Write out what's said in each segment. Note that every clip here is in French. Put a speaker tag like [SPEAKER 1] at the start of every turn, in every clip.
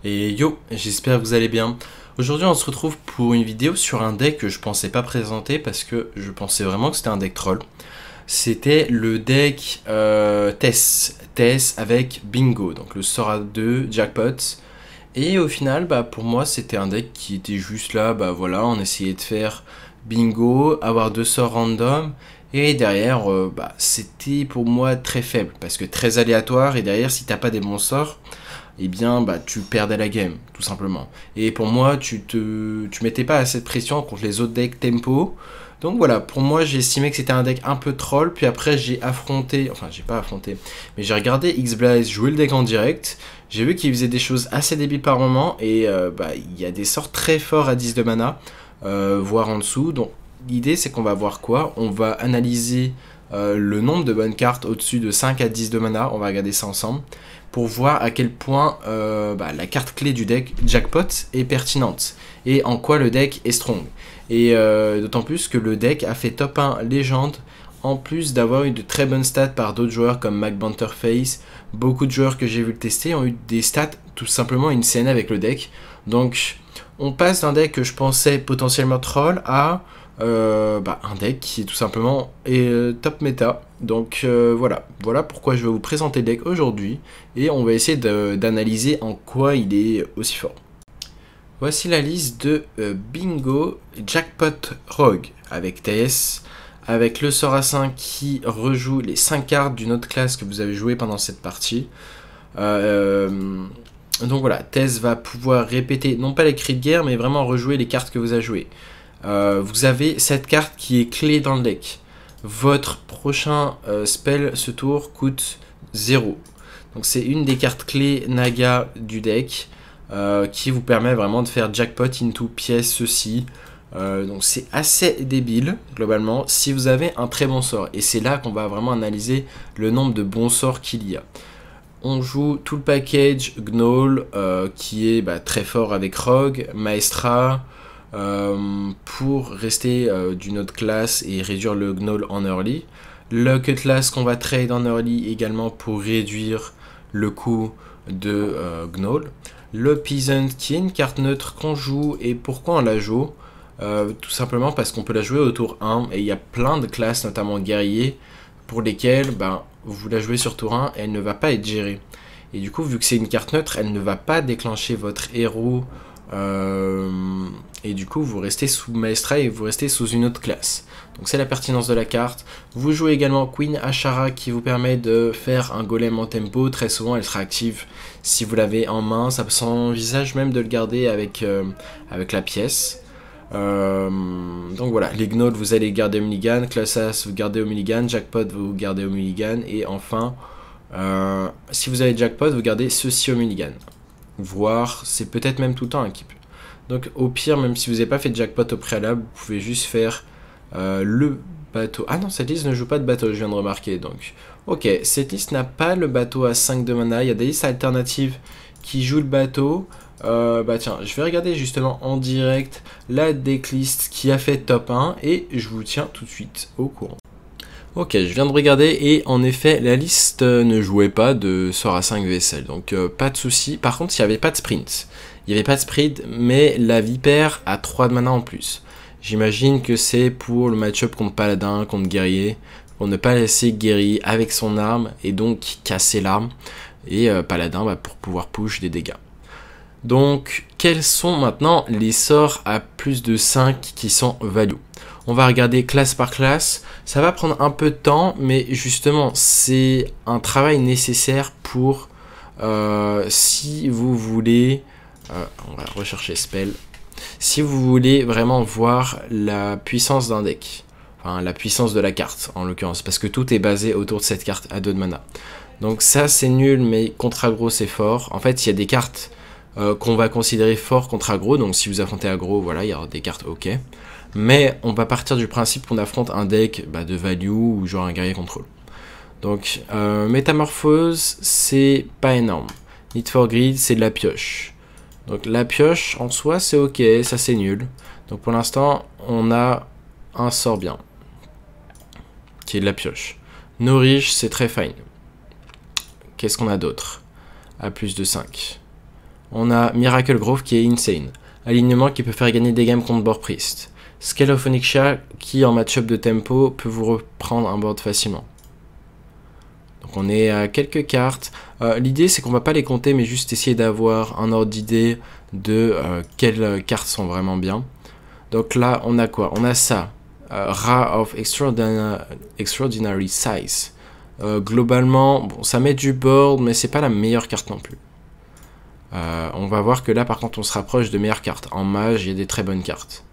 [SPEAKER 1] Et yo, j'espère que vous allez bien. Aujourd'hui on se retrouve pour une vidéo sur un deck que je pensais pas présenter parce que je pensais vraiment que c'était un deck troll. C'était le deck Tess avec Bingo, donc le Sora 2 Jackpot. Et au final, pour moi c'était un deck qui était juste là, voilà, on essayait de faire Bingo, avoir deux sorts random. Et derrière, c'était pour moi très faible, parce que très aléatoire, et derrière si t'as pas des bons sorts, eh bien tu perdais la game, tout simplement. Et pour moi, tu mettais pas assez de pression contre les autres decks tempo. Donc voilà, pour moi, j'ai estimé que c'était un deck un peu troll. Puis après, j'ai affronté, enfin, j'ai pas affronté, mais j'ai regardé X-Blaze jouer le deck en direct. J'ai vu qu'il faisait des choses assez débiles par moment. Et il y a des sorts très forts à 10 de mana, voire en dessous. Donc l'idée, c'est qu'on va voir quoi? On va analyser le nombre de bonnes cartes au-dessus de 5 à 10 de mana. On va regarder ça ensemble pour voir à quel point la carte clé du deck Jackpot est pertinente et en quoi le deck est strong. Et d'autant plus que le deck a fait top 1 légende, en plus d'avoir eu de très bonnes stats par d'autres joueurs comme McBanterface. Beaucoup de joueurs que j'ai vu le tester ont eu des stats tout simplement insane avec le deck. Donc on passe d'un deck que je pensais potentiellement troll à un deck qui est tout simplement top méta. Donc voilà pourquoi je vais vous présenter le deck aujourd'hui et on va essayer d'analyser en quoi il est aussi fort. Voici la liste de Bingo Jackpot Rogue avec TS, avec le sort à 5 qui rejoue les 5 cartes d'une autre classe que vous avez joué pendant cette partie. Donc voilà, Tess va pouvoir répéter, non pas les cris de guerre, mais vraiment rejouer les cartes que vous avez jouées. Vous avez cette carte qui est clé dans le deck. Votre prochain spell ce tour coûte 0. Donc c'est une des cartes clés Naga du deck qui vous permet vraiment de faire jackpot into pièce ceci. Donc c'est assez débile globalement si vous avez un très bon sort. Et c'est là qu'on va vraiment analyser le nombre de bons sorts qu'il y a. On joue tout le package Gnoll qui est très fort avec Rogue, Maestra. Pour rester d'une autre classe et réduire le Gnoll en early. Le Cutlass qu'on va trade en early également pour réduire le coût de Gnoll. Le Peasant qui est une carte neutre qu'on joue, et pourquoi on la joue? Tout simplement parce qu'on peut la jouer au tour 1 et il y a plein de classes, notamment guerriers, pour lesquelles vous la jouez sur tour 1 et elle ne va pas être gérée. Et du coup, vu que c'est une carte neutre, elle ne va pas déclencher votre héros. Et du coup vous restez sous Maestra et vous restez sous une autre classe. Donc c'est la pertinence de la carte. Vous jouez également Queen Ashara qui vous permet de faire un golem en tempo. Très souvent elle sera active si vous l'avez en main. Ça s'envisage même de le garder avec la pièce. Donc voilà, les gnolls vous allez garder au mulligan, Classas vous gardez au mulligan, Jackpot vous gardez au mulligan, et enfin si vous avez Jackpot vous gardez ceci au mulligan. Voire c'est peut-être même tout le temps équipe. Donc au pire, même si vous n'avez pas fait de jackpot au préalable, vous pouvez juste faire le bateau. Ah non, cette liste ne joue pas de bateau, je viens de remarquer. Donc ok, cette liste n'a pas le bateau à 5 de mana. Il y a des listes alternatives qui jouent le bateau. Tiens, je vais regarder justement en direct la decklist qui a fait top 1 et je vous tiens tout de suite au courant. Ok, je viens de regarder et en effet la liste ne jouait pas de sort à 5 vaisselle, donc pas de souci. Par contre, il n'y avait pas de sprint. Il n'y avait pas de sprint, mais la vipère a 3 de mana en plus. J'imagine que c'est pour le match-up contre paladin, contre guerrier, pour ne pas laisser guerrier avec son arme et donc casser l'arme, et paladin pour pouvoir push des dégâts. Donc, quels sont maintenant les sorts à plus de 5 qui sont value? On va regarder classe par classe. Ça va prendre un peu de temps, mais justement, c'est un travail nécessaire pour si vous voulez... on va rechercher spell. Si vous voulez vraiment voir la puissance d'un deck, enfin la puissance de la carte en l'occurrence, parce que tout est basé autour de cette carte à 2 de mana. Donc ça c'est nul, mais contre aggro c'est fort. En fait il y a des cartes qu'on va considérer fort contre aggro, donc si vous affrontez aggro, voilà, il y aura des cartes ok. Mais on va partir du principe qu'on affronte un deck de value ou genre un guerrier contrôle. Donc Métamorphose c'est pas énorme. Need for Greed c'est de la pioche. Donc la pioche en soi c'est ok, ça c'est nul. Donc pour l'instant on a un sort bien qui est de la pioche. Nourish c'est très fine. Qu'est-ce qu'on a d'autre? À plus de 5. On a Miracle Grove qui est insane. Alignement qui peut faire gagner des games contre board priest. Scale of Onyxia qui en match-up de tempo peut vous reprendre un board facilement. Donc on est à quelques cartes. L'idée c'est qu'on va pas les compter mais juste essayer d'avoir un ordre d'idée de quelles cartes sont vraiment bien. Donc là on a quoi? On a ça. Ra of Extraordinary Size. Globalement, bon, ça met du board mais c'est pas la meilleure carte non plus. On va voir que là par contre on se rapproche de meilleures cartes. En mage il y a des très bonnes cartes.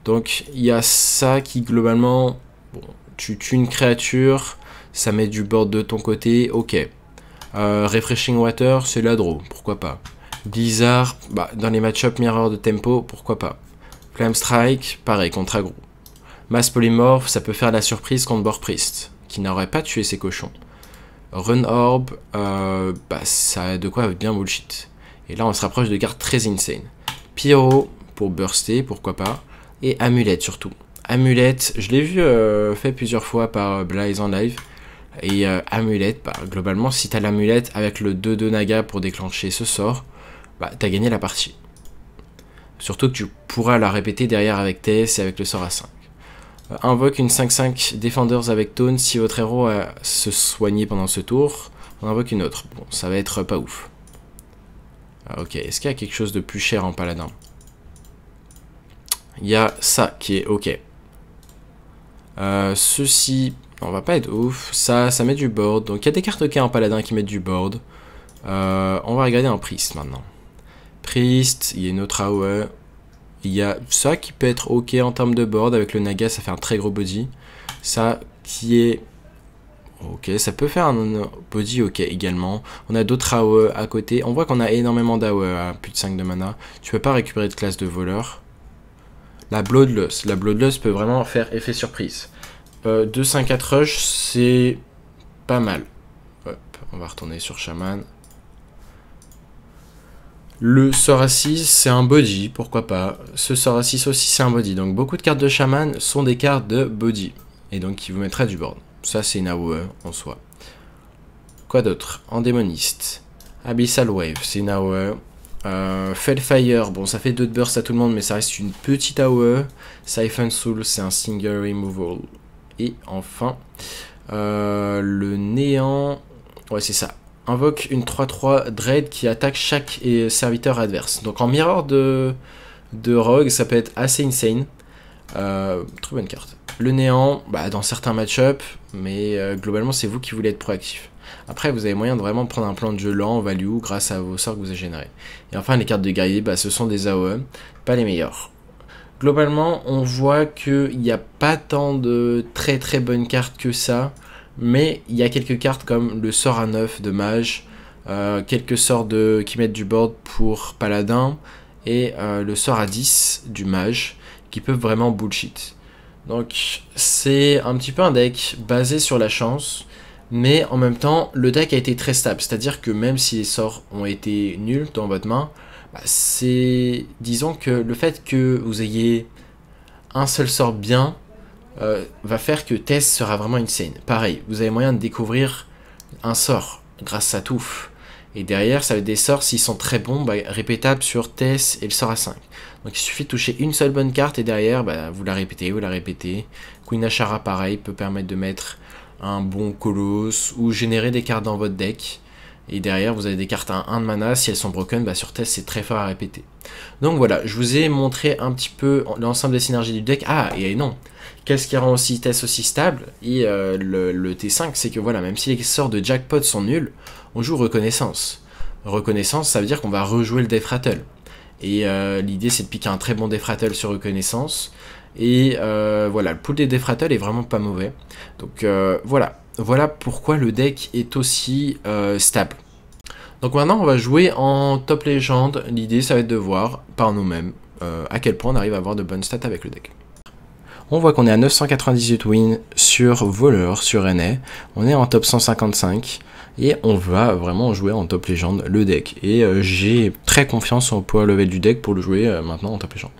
[SPEAKER 1] Donc il y a ça qui globalement, bon, tu tues une créature, ça met du board de ton côté, ok. Refreshing Water, c'est la draw, pourquoi pas. Blizzard, bah, dans les match-up mirror de tempo, pourquoi pas. Flame Strike, pareil, contre aggro. Mass Polymorph, ça peut faire la surprise contre board priest, qui n'aurait pas tué ses cochons. Run Orb, bah, ça a de quoi bien bullshit. Et là on se rapproche de cartes très insane. Pyro, pour burster, pourquoi pas. Et Amulette surtout. Amulette, je l'ai vu fait plusieurs fois par Blaze en live. Et Amulette, bah, globalement, si t'as l'Amulette avec le 2-2 Naga pour déclencher ce sort, bah, t'as gagné la partie. Surtout que tu pourras la répéter derrière avec TS et avec le sort à 5. Invoque une 5-5 Defenders avec Taunt si votre héros a se soigné pendant ce tour. On invoque une autre. Bon, ça va être pas ouf. Ok, est-ce qu'il y a quelque chose de plus cher en paladin? Il y a ça qui est ok. Ceci, on va pas être ouf. Ça met du board. Donc il y a des cartes ok en paladin qui mettent du board. On va regarder un priest maintenant. Priest, il y a une autre AOE. Il y a ça qui peut être ok en termes de board. Avec le Naga, ça fait un très gros body. Ça qui est ok, ça peut faire un body ok également. On a d'autres AOE à côté. On voit qu'on a énormément d'AOE à plus de 5 de mana. Tu peux pas récupérer de classe de voleur. La Bloodlust peut vraiment faire effet surprise. 2-5-4 rush, c'est pas mal. Hop, on va retourner sur Shaman. Le sort à 6, c'est un body, pourquoi pas. Ce sort à 6 aussi, c'est un body. Donc beaucoup de cartes de Shaman sont des cartes de body. Et donc qui vous mettraient du board. Ça, c'est une AOE en soi. Quoi d'autre? Endémoniste. Abyssal Wave, c'est une AOE. Fellfire, bon ça fait 2 de burst à tout le monde mais ça reste une petite AOE. Siphon Soul, c'est un single removal. Et enfin le néant, ouais c'est ça, invoque une 3-3 Dread qui attaque chaque serviteur adverse. Donc en mirror de rogue ça peut être assez insane. Très bonne carte. Le néant, bah, dans certains match-up, mais globalement c'est vous qui voulez être proactif. Après, vous avez moyen de vraiment prendre un plan de jeu lent, value, grâce à vos sorts que vous avez générés. Et enfin, les cartes de guerrier, bah, ce sont des AOE, pas les meilleures. Globalement, on voit qu'il n'y a pas tant de très très bonnes cartes que ça, mais il y a quelques cartes comme le sort à 9 de mage, quelques sorts qui mettent du board pour paladin, et le sort à 10 du mage, qui peuvent vraiment bullshit. Donc, c'est un petit peu un deck basé sur la chance, mais en même temps, le deck a été très stable, c'est-à-dire que même si les sorts ont été nuls dans votre main, bah c'est, disons que le fait que vous ayez un seul sort bien, va faire que Tess sera vraiment insane. Pareil, vous avez moyen de découvrir un sort grâce à Touffe. Et derrière, ça va être des sorts, s'ils sont très bons, bah, répétables sur Tess et le sort à 5. Donc il suffit de toucher une seule bonne carte et derrière, bah, vous la répétez, vous la répétez. Queen Ashara, pareil, peut permettre de mettre un bon colosse ou générer des cartes dans votre deck. Et derrière, vous avez des cartes à 1 de mana. Si elles sont broken, bah, sur Tess, c'est très fort à répéter. Donc voilà, je vous ai montré un petit peu l'ensemble des synergies du deck. Ah, et non, qu'est-ce qui rend aussi Tess aussi stable? Et le T5, c'est que voilà, même si les sorts de jackpot sont nuls, on joue reconnaissance. Reconnaissance, ça veut dire qu'on va rejouer le Death Rattle. Et l'idée, c'est de piquer un très bon Death Rattle sur reconnaissance. Et voilà, le pool des Death Rattle est vraiment pas mauvais. Donc voilà pourquoi le deck est aussi stable. Donc maintenant, on va jouer en top légende. L'idée, ça va être de voir par nous-mêmes à quel point on arrive à avoir de bonnes stats avec le deck. On voit qu'on est à 998 wins sur voleur, sur NA. On est en top 155. Et on va vraiment jouer en top légende le deck. Et j'ai très confiance au power level du deck pour le jouer maintenant en top légende.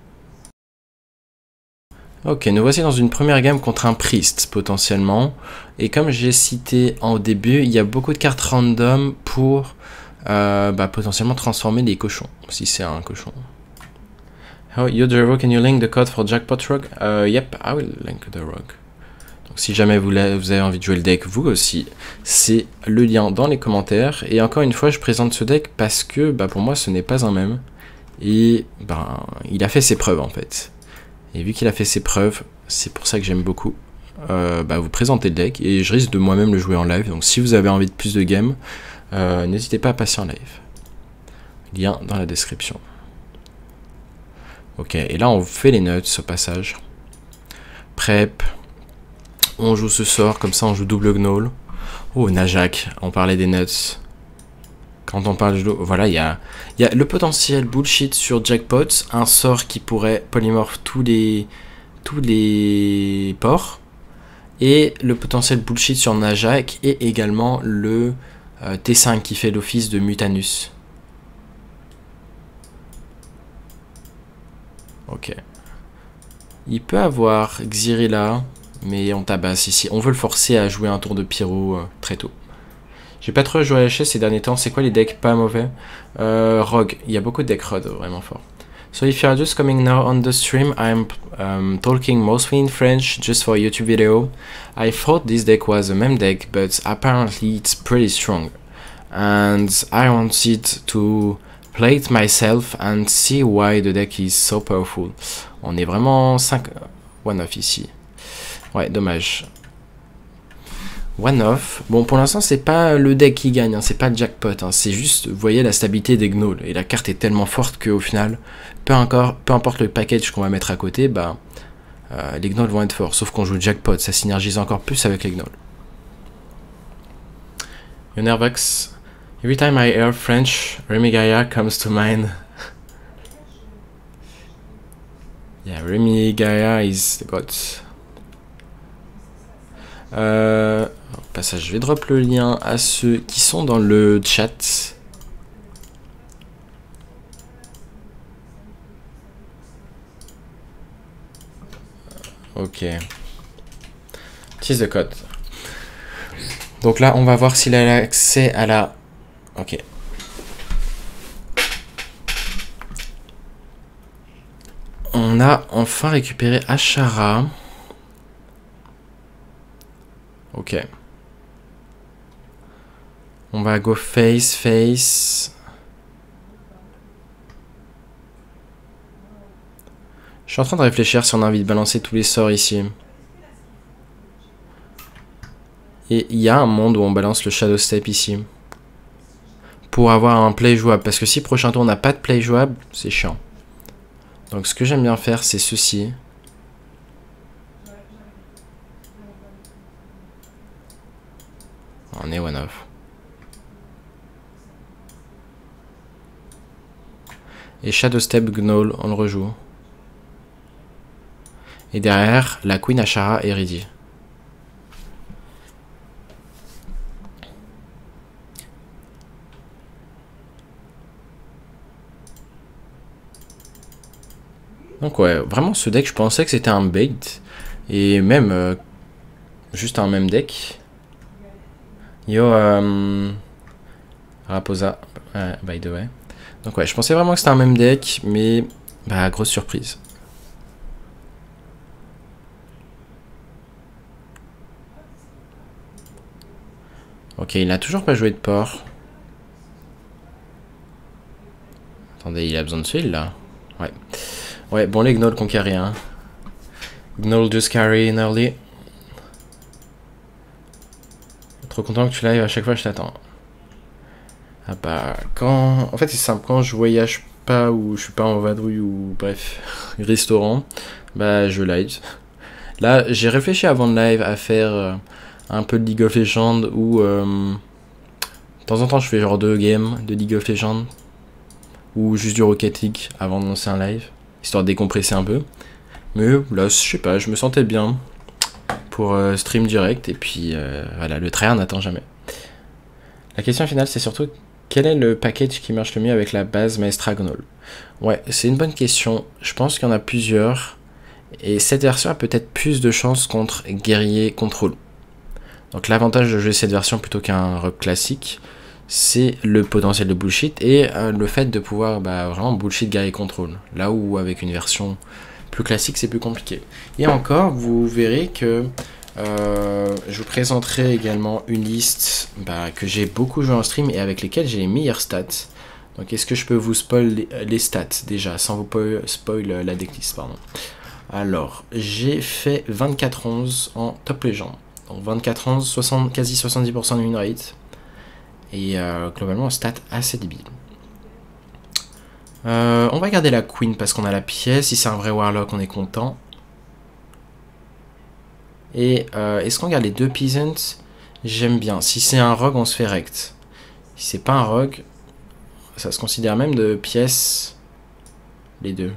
[SPEAKER 1] Ok, nous voici dans une première game contre un priest potentiellement. Et comme j'ai cité en début, il y a beaucoup de cartes random pour bah, potentiellement transformer des cochons, si c'est un cochon. Oh, Yodero, can you link the code for Jackpot Rogue? Yep, I will link the rogue. Donc si jamais vous avez envie de jouer le deck, vous aussi, c'est le lien dans les commentaires. Et encore une fois, je présente ce deck parce que bah, pour moi, ce n'est pas un mème. Et ben, il a fait ses preuves en fait. Et vu qu'il a fait ses preuves, c'est pour ça que j'aime beaucoup bah, vous présenter le deck. Et je risque de moi-même le jouer en live. Donc si vous avez envie de plus de games, n'hésitez pas à passer en live. Lien dans la description. Ok, et là on fait les nuts au passage. Prep. On joue ce sort, comme ça on joue double gnoll. Oh, Najak, on parlait des nuts. Quand on parle de... Voilà, il y a le potentiel bullshit sur Jackpot, un sort qui pourrait polymorph tous les ports. Et le potentiel bullshit sur Najak, et également le T5 qui fait l'office de Mutanus. Ok. Il peut avoir Xyrilla, mais on tabasse ici. On veut le forcer à jouer un tour de Pyro très tôt. J'ai pas trop joué à HS ces derniers temps. C'est quoi les decks pas mauvais? Rogue. Il y a beaucoup de decks Rogue vraiment forts. So if you are just coming now on the stream, I'm talking mostly in French just for a YouTube video. I thought this deck was a meme deck, but apparently it's pretty strong. And I wanted to play it myself and see why the deck is so powerful. On est vraiment 5 one-off ici. Ouais, dommage. One-off. Bon, pour l'instant, c'est pas le deck qui gagne, hein, c'est pas le jackpot. Hein, c'est juste, vous voyez, la stabilité des gnolls. Et la carte est tellement forte qu'au final, peu importe le package qu'on va mettre à côté, bah, les gnolls vont être forts. Sauf qu'on joue jackpot, ça synergise encore plus avec les gnolls. Yonervax. Every time I hear French, Remy Gaia comes to mind. Yeah, Remy Gaia is the god. Au passage, je vais drop le lien à ceux qui sont dans le chat. Ok. Tease the code. Donc là, on va voir s'il a accès à la... Ok. On a enfin récupéré Ashara. Ok. On va go face. Je suis en train de réfléchir si on a envie de balancer tous les sorts ici. Et il y a un monde où on balance le Shadow Step ici. Pour avoir un play jouable. Parce que si prochain tour on n'a pas de play jouable, c'est chiant. Donc ce que j'aime bien faire, c'est ceci. On est one-off. Et Shadow Step Gnoll, on le rejoue. Et derrière, la Queen Ashara est ready. Donc ouais, vraiment ce deck, je pensais que c'était un bait. Et même, juste un même deck. Yo, Raposa, by the way. Donc ouais, je pensais vraiment que c'était un même deck, mais bah grosse surprise. Ok, il n'a toujours pas joué de port. Attendez, il a besoin de tuile là. Ouais. Ouais, bon les gnolls qu'on carry, hein. Gnoll just carry in early. Trop content que tu live, à chaque fois je t'attends. Ah bah, quand... En fait c'est simple, quand je voyage pas ou je suis pas en vadrouille ou bref, restaurant, bah je live. Là, j'ai réfléchi avant le live à faire un peu de League of Legends ou... de temps en temps je fais genre 2 games de League of Legends ou juste du Rocket League avant de lancer un live, histoire de décompresser un peu. Mais là, je sais pas, je me sentais bien pour stream direct et puis voilà, le tryhard n'attend jamais. La question finale, c'est surtout quel est le package qui marche le mieux avec la base Maestra Gnoll? Ouais, c'est une bonne question. Je pense qu'il y en a plusieurs. Et cette version a peut-être plus de chances contre Guerrier Control. Donc l'avantage de jouer cette version plutôt qu'un rock classique, c'est le potentiel de bullshit et le fait de pouvoir vraiment bullshit guerrier contrôle. Là où avec une version plus classique c'est plus compliqué. Et encore, vous verrez que je vous présenterai également une liste que j'ai beaucoup joué en stream et avec lesquelles j'ai les meilleures stats. Donc est-ce que je peux vous spoil les stats déjà, sans vous spoil la decklist, pardon. Alors, j'ai fait 24-11 en top légende. Donc 24-11, quasi 70% de win rate. Et globalement, un stat assez débile. On va garder la queen parce qu'on a la pièce. Si c'est un vrai warlock, on est content. Et est-ce qu'on garde les 2 peasants? J'aime bien. Si c'est un rogue, on se fait rect. Si c'est pas un rogue, ça se considère même de pièces. Les 2.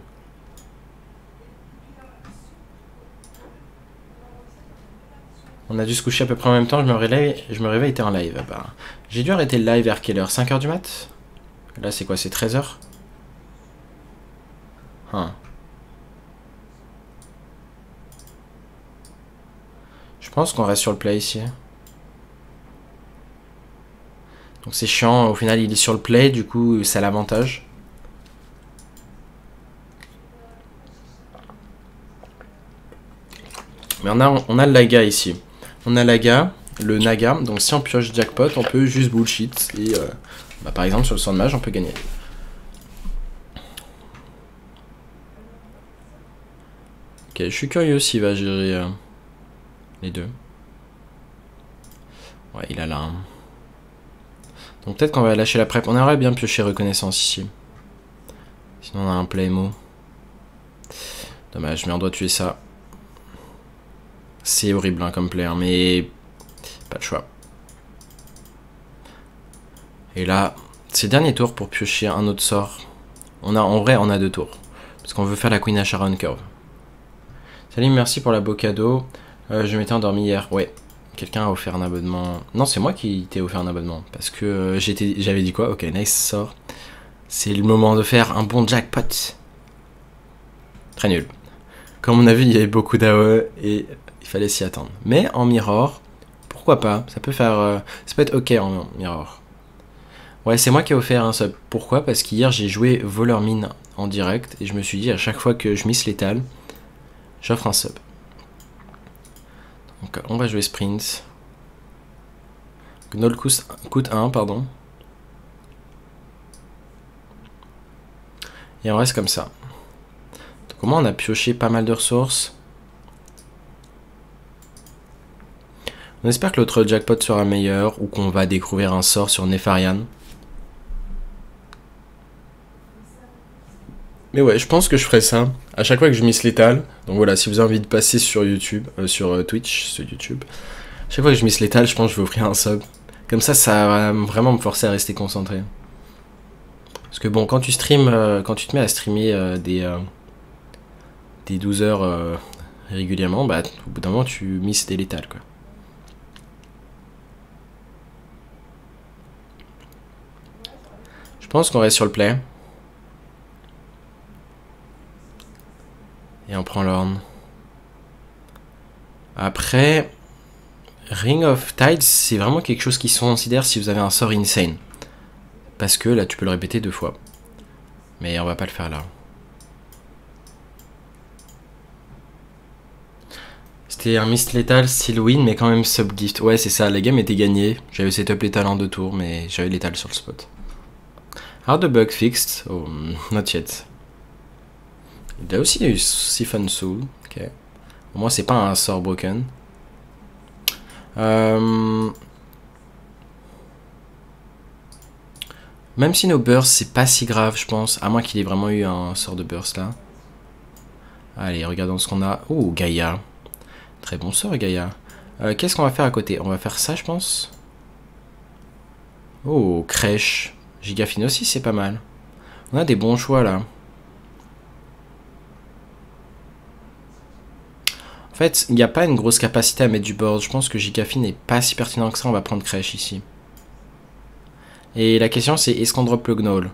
[SPEAKER 1] On a dû se coucher à peu près en même temps. Je me réveille, t'es en live. J'ai dû arrêter le live vers quelle heure? 5h du mat? Là, c'est quoi? C'est 13h? Je pense qu'on reste sur le play ici. Donc c'est chiant, au final il est sur le play, du coup ça a l'avantage. Mais on a le Naga ici. On a le Naga, donc si on pioche jackpot, on peut juste bullshit. Et par exemple sur le sang de mage, on peut gagner. Ok, je suis curieux s'il va gérer les 2. Ouais, il a là. Donc peut-être qu'on va lâcher la prep. On aimerait bien piocher reconnaissance ici. Sinon on a un playmo. Dommage, mais on doit tuer ça. C'est horrible hein, comme player, mais pas le choix. Et là, c'est le dernier tour pour piocher un autre sort. En vrai, on a 2 tours. Parce qu'on veut faire la Queen Ashara on curve. Salut, merci pour la beau cadeau. Je m'étais endormi hier. Ouais, quelqu'un a offert un abonnement. Non, c'est moi qui t'ai offert un abonnement. Parce que j'avais dit quoi? Ok, nice sort. C'est le moment de faire un bon jackpot. Très nul. Comme on a vu, il y avait beaucoup d'AOE et il fallait s'y attendre. Mais en mirror, pourquoi pas? Ça peut être ok en mirror. Ouais, c'est moi qui ai offert un sub. Pourquoi? Parce qu'hier j'ai joué voleur mine en direct et je me suis dit à chaque fois que je miss létal, j'offre un sub. Donc on va jouer sprint. Gnoll coûte 1, pardon. Et on reste comme ça. Donc au moins on a pioché pas mal de ressources. On espère que l'autre jackpot sera meilleur ou qu'on va découvrir un sort sur Nefarian. Mais ouais, je pense que je ferai ça à chaque fois que je miss létal. Donc voilà, si vous avez envie de passer sur YouTube, sur Twitch, sur YouTube, à chaque fois que je miss létal, je pense que je vais offrir un sub. Comme ça va vraiment me forcer à rester concentré. Parce que bon, quand tu stream, quand tu te mets à streamer des 12 heures régulièrement, au bout d'un moment tu misses des létales quoi. Je pense qu'on reste sur le play. Et on prend l'orne. Après, Ring of Tides, c'est vraiment quelque chose qui se considère si vous avez un sort insane. Parce que là, tu peux le répéter 2 fois. Mais on va pas le faire là. C'était un mist létal style win, mais quand même sub-gift. Ouais, c'est ça, la game était gagnée. J'avais setup létal en 2 tours, mais j'avais létal sur le spot. Are the bugs fixed? Oh, not yet. Il a aussi eu Siphon Soul. Ok. Au moins, c'est pas un sort broken. Même si nos bursts, c'est pas si grave, je pense. À moins qu'il ait vraiment eu un sort de burst là. Allez, regardons ce qu'on a. Oh, Gaïa. Très bon sort, Gaïa. Qu'est-ce qu'on va faire à côté? On va faire ça, je pense. Oh, crèche. Gigafine aussi, c'est pas mal. On a des bons choix là. En fait, il n'y a pas une grosse capacité à mettre du board. Je pense que Gigafine n'est pas si pertinent que ça. On va prendre crèche ici. Et la question c'est, est-ce qu'on drop le Gnoll?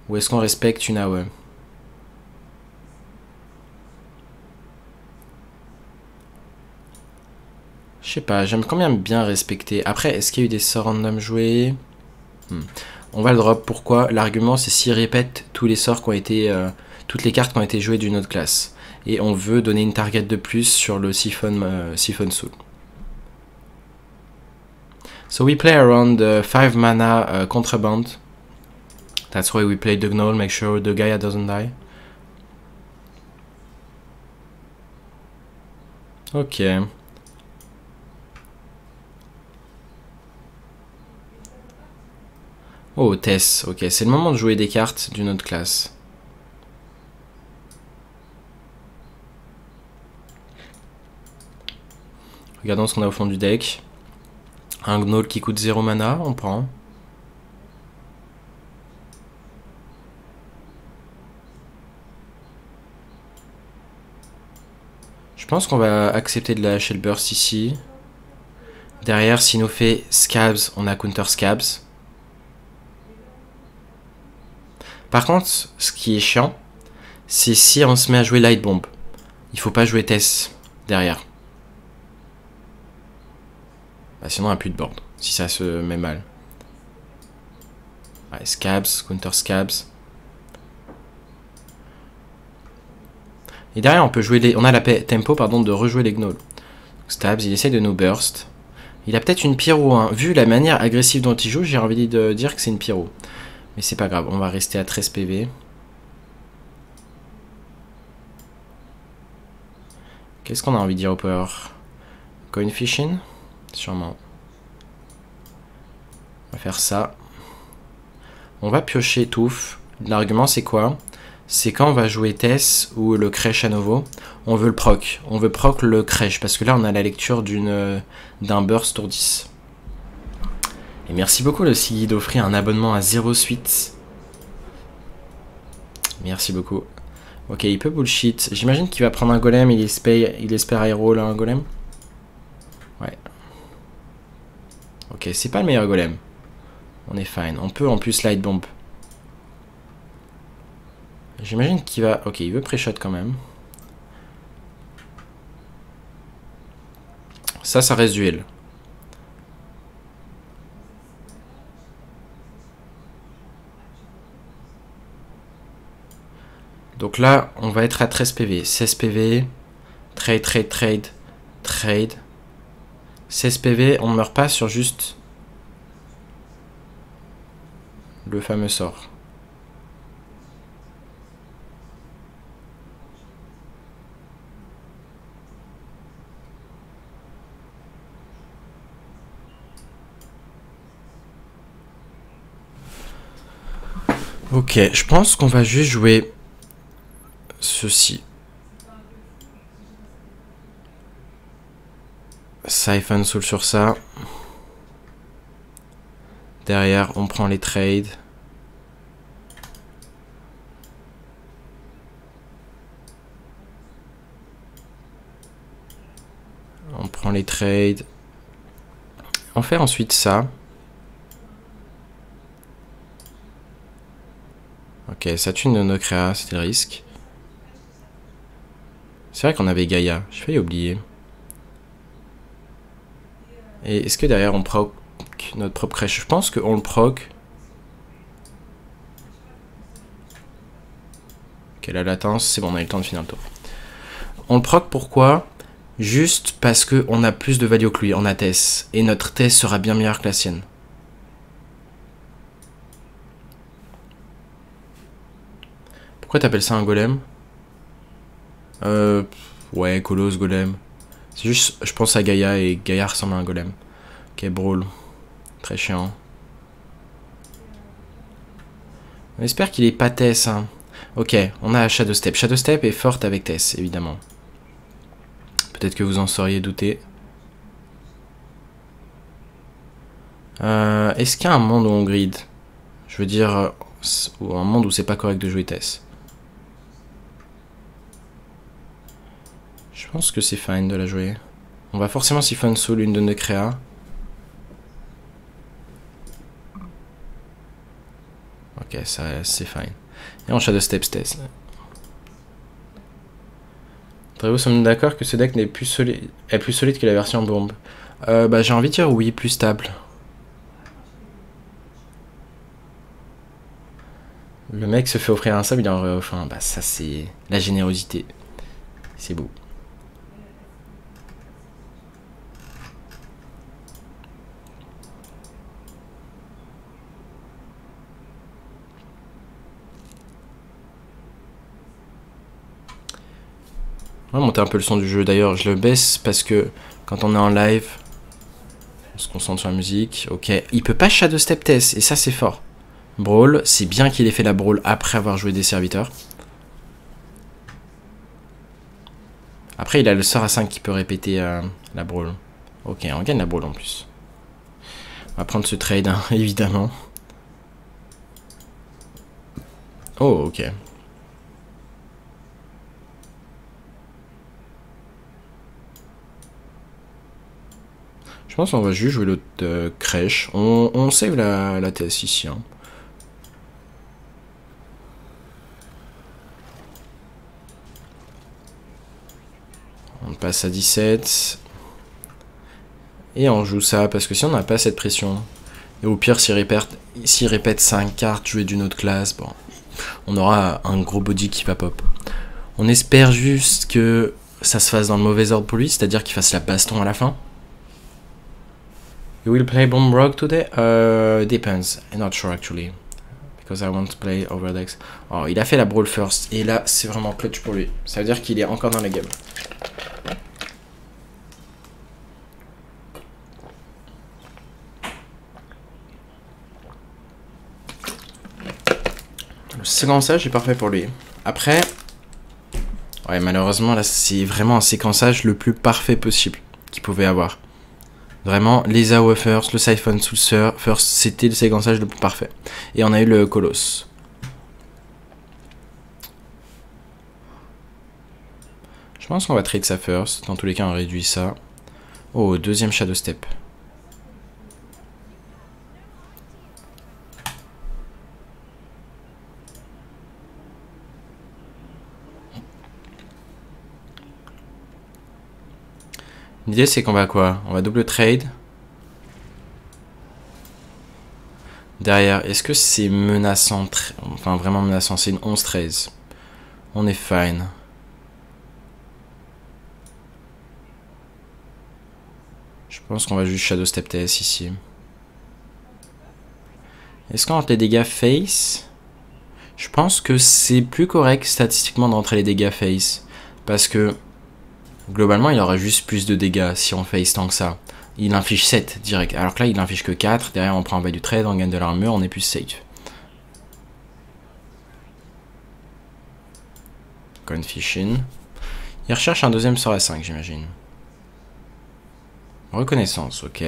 [SPEAKER 1] Ou est-ce qu'on respecte une AOE? Je sais pas, j'aime quand même bien respecter. Après, est-ce qu'il y a eu des sorts random joués? On va le drop. Pourquoi? L'argument, c'est s'il répète tous les sorts qui ont été, toutes les cartes qui ont été jouées d'une autre classe. Et on veut donner une target de plus sur le Siphon Soul. So we play around 5 mana Contraband. That's why we play the Gnoll, make sure the Gaia doesn't die. Ok. Oh, Tess. Ok, c'est le moment de jouer des cartes d'une autre classe. Regardons ce qu'on a au fond du deck. Un Gnoll qui coûte 0 mana, on prend. Je pense qu'on va accepter de la Shell Burst ici. Derrière, s'il nous fait Scabs, on a Counter Scabs. Par contre, ce qui est chiant, c'est si on se met à jouer Light Bomb. Il faut pas jouer Tess derrière. Bah sinon, on n'a plus de board, si ça se met mal. Ouais, Scabs, Counter Scabs. Et derrière, on peut jouer on a la tempo pardon, de rejouer les gnolls. Stabs, il essaie de nous burst. Il a peut-être une pyro, hein. Vu la manière agressive dont il joue, j'ai envie de dire que c'est une pyro. Mais c'est pas grave, on va rester à 13 PV. Qu'est-ce qu'on a envie de dire au power? Coin fishing? Sûrement. On va faire ça. On va piocher Touffe. L'argument c'est quoi? C'est quand on va jouer Tess ou le Crèche à nouveau, on veut le proc. On veut proc le Crèche parce que là on a la lecture d'un burst tour 10. Et merci beaucoup le Sigui d'offrir un abonnement à 0 suite. Merci beaucoup. Ok, il peut bullshit. J'imagine qu'il va prendre un golem, il espère aéro là un golem. Ouais. Ok, c'est pas le meilleur golem. On est fine. On peut en plus light bomb. J'imagine qu'il va... Ok, il veut pré-shot quand même. Ça reste duel. Donc là, on va être à 13 PV. 16 PV. Trade, trade, trade. Trade. 16 PV, on ne meurt pas sur juste le fameux sort. Ok, je pense qu'on va juste jouer ceci. Siphon Soul sur ça. Derrière, on prend les trades. On prend les trades. On fait ensuite ça. Ok, ça tue nos créas, c'était le risque. C'est vrai qu'on avait Gaïa, j'ai failli oublier. Et est-ce que derrière on proc notre propre crèche? Je pense qu'on le proc. Ok, la latence, c'est bon, on a eu le temps de finir le tour. On le proc pourquoi? Juste parce qu'on a plus de value que lui, on a Tess. Et notre Tess sera bien meilleure que la sienne. Pourquoi t'appelles ça un golem? Ouais, Colosse, golem. C'est juste, je pense à Gaïa et Gaïa ressemble à un golem. Ok, Brawl. Très chiant. On espère qu'il est pas Tess, hein. Ok, on a Shadow Step. Shadow Step est forte avec Tess, évidemment. Peut-être que vous en sauriez douter. Est-ce qu'il y a un monde où on grid? Je veux dire, un monde où c'est pas correct de jouer Tess. Je pense que c'est fine de la jouer. On va forcément Siphon Soul une de nos créas. Ok, ça c'est fine. Et on Shadow Step Tess. Vous sommes d'accord que ce deck est plus solide que la version bombe? Bah j'ai envie de dire oui, plus stable. Le mec se fait offrir un sub, il en offre un. Bah ça c'est la générosité. C'est beau. On va monter un peu le son du jeu. D'ailleurs, je le baisse parce que quand on est en live, on se concentre sur la musique. Ok, il peut pas shadow step test et ça c'est fort. Brawl, c'est bien qu'il ait fait la brawl après avoir joué des serviteurs. Après, il a le sort à 5 qui peut répéter la brawl. Ok, on gagne la brawl en plus. On va prendre ce trade, hein, évidemment. Oh, ok. Je pense qu'on va juste jouer l'autre crèche. On save la TS ici. Hein. On passe à 17. Et on joue ça, parce que si on n'a pas cette pression, et au pire s'il répète 5 cartes jouées d'une autre classe, bon, on aura un gros body qui va pop. On espère juste que ça se fasse dans le mauvais ordre pour lui, c'est-à-dire qu'il fasse la baston à la fin. You will play Bomb Rock today? Depends. I'm not sure actually. Because I want to play Overdex. Oh, il a fait la brawl first, et là c'est vraiment clutch pour lui. Ça veut dire qu'il est encore dans la game. Le séquençage est parfait pour lui. Après, ouais, malheureusement, là, c'est vraiment un séquençage le plus parfait possible qu'il pouvait avoir. Vraiment, les AOE first, le Siphon Soulser first, c'était le séquençage le plus parfait. Et on a eu le Colosse. Je pense qu'on va trade ça first. Dans tous les cas, on réduit ça. Oh, deuxième Shadow Step. L'idée c'est qu'on va quoi? On va double trade. Derrière, est-ce que c'est menaçant? Enfin vraiment menaçant, c'est une 11-13. On est fine. Je pense qu'on va juste Shadow Step TS ici. Est-ce qu'on rentre les dégâts face? Je pense que c'est plus correct statistiquement d'entrer les dégâts face. Parce que globalement, il aura juste plus de dégâts si on face tant que ça. Il inflige 7 direct. Alors que là, il inflige que 4. Derrière, on prend un value trade, on gagne de l'armure, on est plus safe. Confission. Il recherche un deuxième sort à 5, j'imagine. Reconnaissance, ok.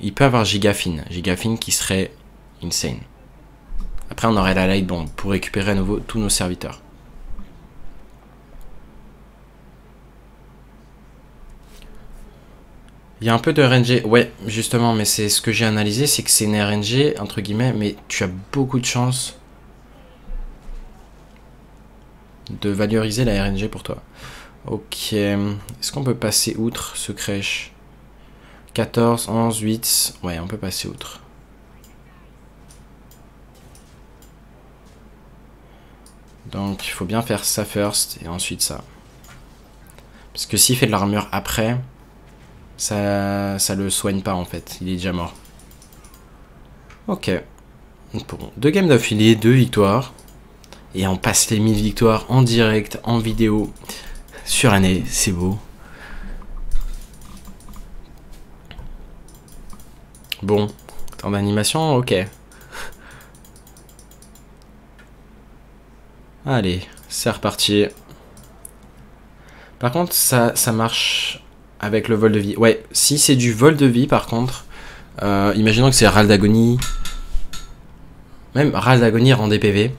[SPEAKER 1] Il peut avoir Gigafine. Gigafine qui serait insane. Après, on aurait la light bomb pour récupérer à nouveau tous nos serviteurs. Il y a un peu de RNG, ouais, justement, mais c'est ce que j'ai analysé, c'est que c'est une RNG, entre guillemets, mais tu as beaucoup de chances de valoriser la RNG pour toi. Ok, est-ce qu'on peut passer outre ce crèche? 14, 11, 8, ouais, on peut passer outre. Donc, il faut bien faire ça first, et ensuite ça. Parce que s'il fait de l'armure après... Ça le soigne pas en fait, il est déjà mort. Ok. Bon, 2 games d'affilée, 2 victoires. Et on passe les 1000 victoires en direct, en vidéo, sur l'année, c'est beau. Bon, temps d'animation, ok. Allez, c'est reparti. Par contre, ça marche... avec le vol de vie. Ouais, si c'est du vol de vie par contre, imaginons que c'est Râle d'agonie. Même Râle d'agonie rend des PV.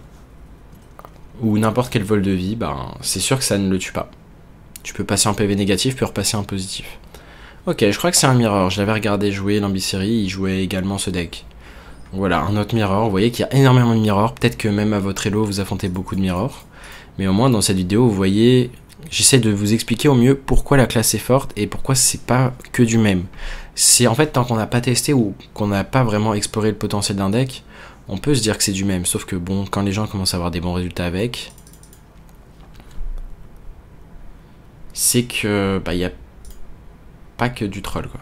[SPEAKER 1] Ou n'importe quel vol de vie, ben c'est sûr que ça ne le tue pas. Tu peux passer en PV négatif, puis repasser en positif. Ok, je crois que c'est un mirror. Je l'avais regardé jouer l'Ambisserie, il jouait également ce deck. Voilà, un autre mirror. Vous voyez qu'il y a énormément de mirrors. Peut-être que même à votre elo, vous affrontez beaucoup de mirrors. Mais au moins, dans cette vidéo, vous voyez... J'essaie de vous expliquer au mieux pourquoi la classe est forte et pourquoi c'est pas que du même. C'est en fait tant qu'on n'a pas testé ou qu'on n'a pas vraiment exploré le potentiel d'un deck, on peut se dire que c'est du même. Sauf que bon, quand les gens commencent à avoir des bons résultats avec, c'est que bah, y a pas que du troll, quoi.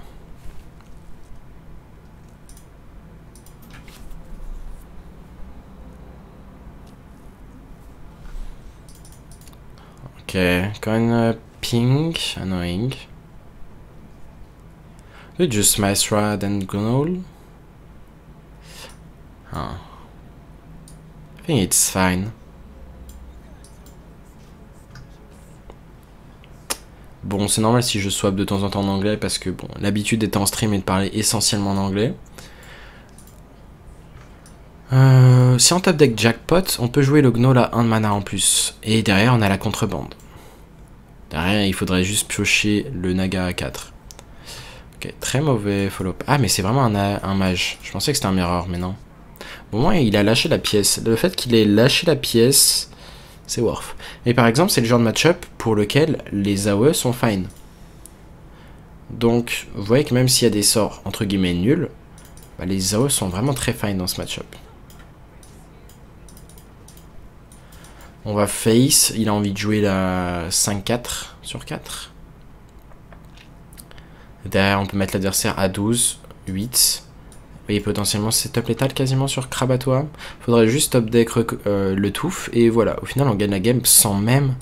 [SPEAKER 1] Ok, coin pink, annoying. We just Maestra then Gunol. Oh. I think it's fine. Bon, c'est normal si je swap de temps en temps en anglais parce que bon, l'habitude d'être en stream et de parler essentiellement en anglais. Si on top deck jackpot, on peut jouer le Gnoll à 1 de mana en plus. Et derrière, on a la contrebande. Derrière, il faudrait juste piocher le Naga à 4. Ok, très mauvais follow-up. Ah, mais c'est vraiment un mage. Je pensais que c'était un mirror, mais non. Bon, moi, il a lâché la pièce. Le fait qu'il ait lâché la pièce, c'est worth. Et par exemple, c'est le genre de match-up pour lequel les AOE sont fine. Donc, vous voyez que même s'il y a des sorts, entre guillemets, nuls, bah, les AOE sont vraiment très fine dans ce match-up. On va face, il a envie de jouer la 5-4 sur 4. Derrière, on peut mettre l'adversaire à 12, 8. Et potentiellement setup létal quasiment sur Krabatoa. Faudrait juste top deck le touffe. Et voilà, au final, on gagne la game sans même...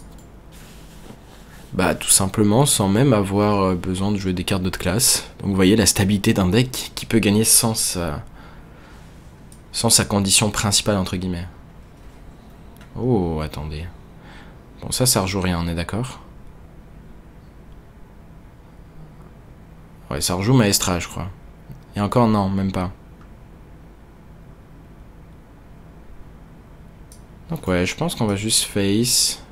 [SPEAKER 1] Bah, tout simplement, sans même avoir besoin de jouer des cartes d'autres classes. Donc vous voyez la stabilité d'un deck qui peut gagner sans sa condition principale, entre guillemets. Oh, attendez. Bon, ça rejoue rien, on est d'accord? Ouais, ça rejoue Maestra, je crois. Et encore, non, même pas. Donc ouais, je pense qu'on va juste face.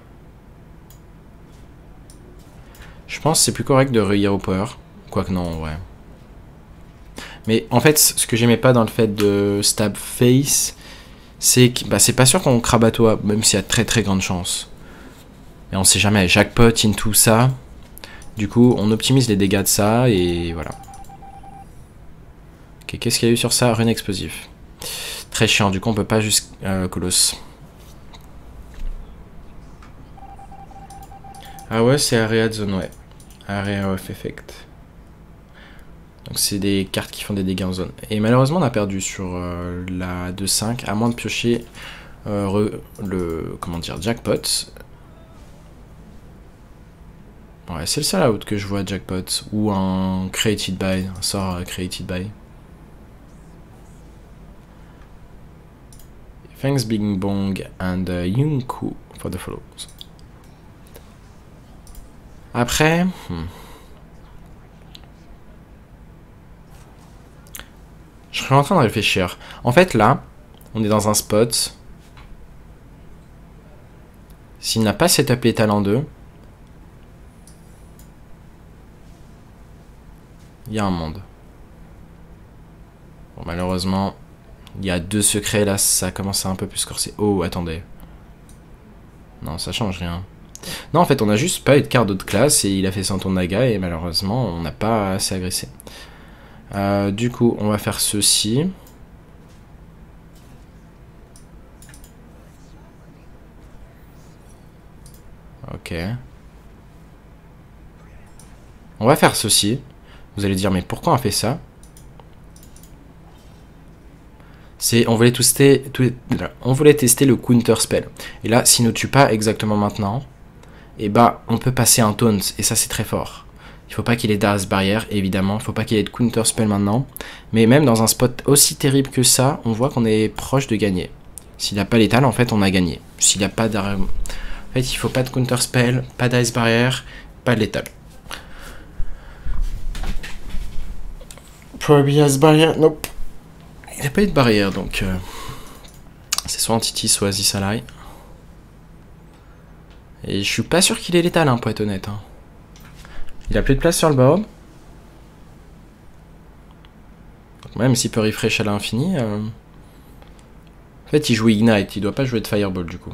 [SPEAKER 1] Je pense que c'est plus correct de re-hero power. Quoique non, ouais. Mais en fait, ce que j'aimais pas dans le fait de stab face, c'est que bah, c'est pas sûr qu'on Krabatoa, même s'il y a très très grande chance. Mais on sait jamais, jackpot into ça. Du coup, on optimise les dégâts de ça et voilà. Ok, qu'est-ce qu'il y a eu sur ça? Rune explosif. Très chiant, du coup on peut pas juste colosse. Ah ouais, c'est Area de zone, ouais. Area of Effect. Donc c'est des cartes qui font des dégâts en zone. Et malheureusement on a perdu sur la 2-5, à moins de piocher le comment dire, jackpot. Ouais, c'est le seul out que je vois, jackpot. Ou un created by, un sort created by. Thanks Bing Bong and Yunku for the follows. Après... Je serais en train de réfléchir. En fait, là, on est dans un spot. S'il n'a pas setup létal en 2, il y a un monde. Bon, malheureusement, il y a 2 secrets, là, ça commence à un peu plus corser. Oh, attendez. Non, ça change rien. Non, en fait, on a juste pas eu de carte d'autre classe et il a fait son tour Naga et malheureusement, on n'a pas assez agressé. Du coup, on va faire ceci. Ok. On va faire ceci. Vous allez dire, mais pourquoi on fait ça? On voulait tester le counter spell. Et là, s'il ne tue pas exactement maintenant, et bah, on peut passer un taunt. Et ça, c'est très fort. Il faut pas qu'il ait d'Aras barrière, évidemment. Il faut pas qu'il ait de counter spell maintenant. Mais même dans un spot aussi terrible que ça, on voit qu'on est proche de gagner. S'il n'a pas létal, en fait, on a gagné. S'il n'a pas d'arrêt... En fait, il faut pas de counter spell, pas d'ice barrière, pas de létal. Probably ice barrière, nope. Il n'y a pas eu de barrière, donc... c'est soit Entity, soit Azisalai. Et je suis pas sûr qu'il est létal, hein, pour être honnête. Hein. Il a plus de place sur le board. Donc même s'il peut refresh à l'infini... En fait, il joue Ignite, il doit pas jouer de Fireball, du coup.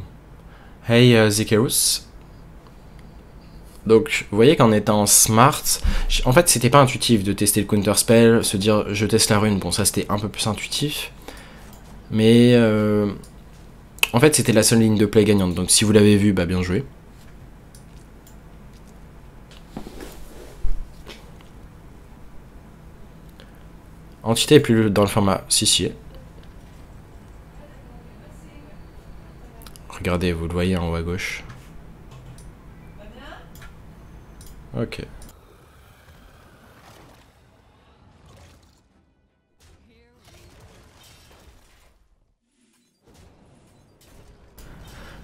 [SPEAKER 1] Hey, Zekerus. Donc, vous voyez qu'en étant smart... En fait, c'était pas intuitif de tester le counter spell, se dire, je teste la rune. Bon, ça, c'était un peu plus intuitif. Mais en fait, c'était la seule ligne de play gagnante. Donc si vous l'avez vu, bah bien joué. Entité est plus dans le format si. Regardez, vous le voyez en haut à gauche. Ok.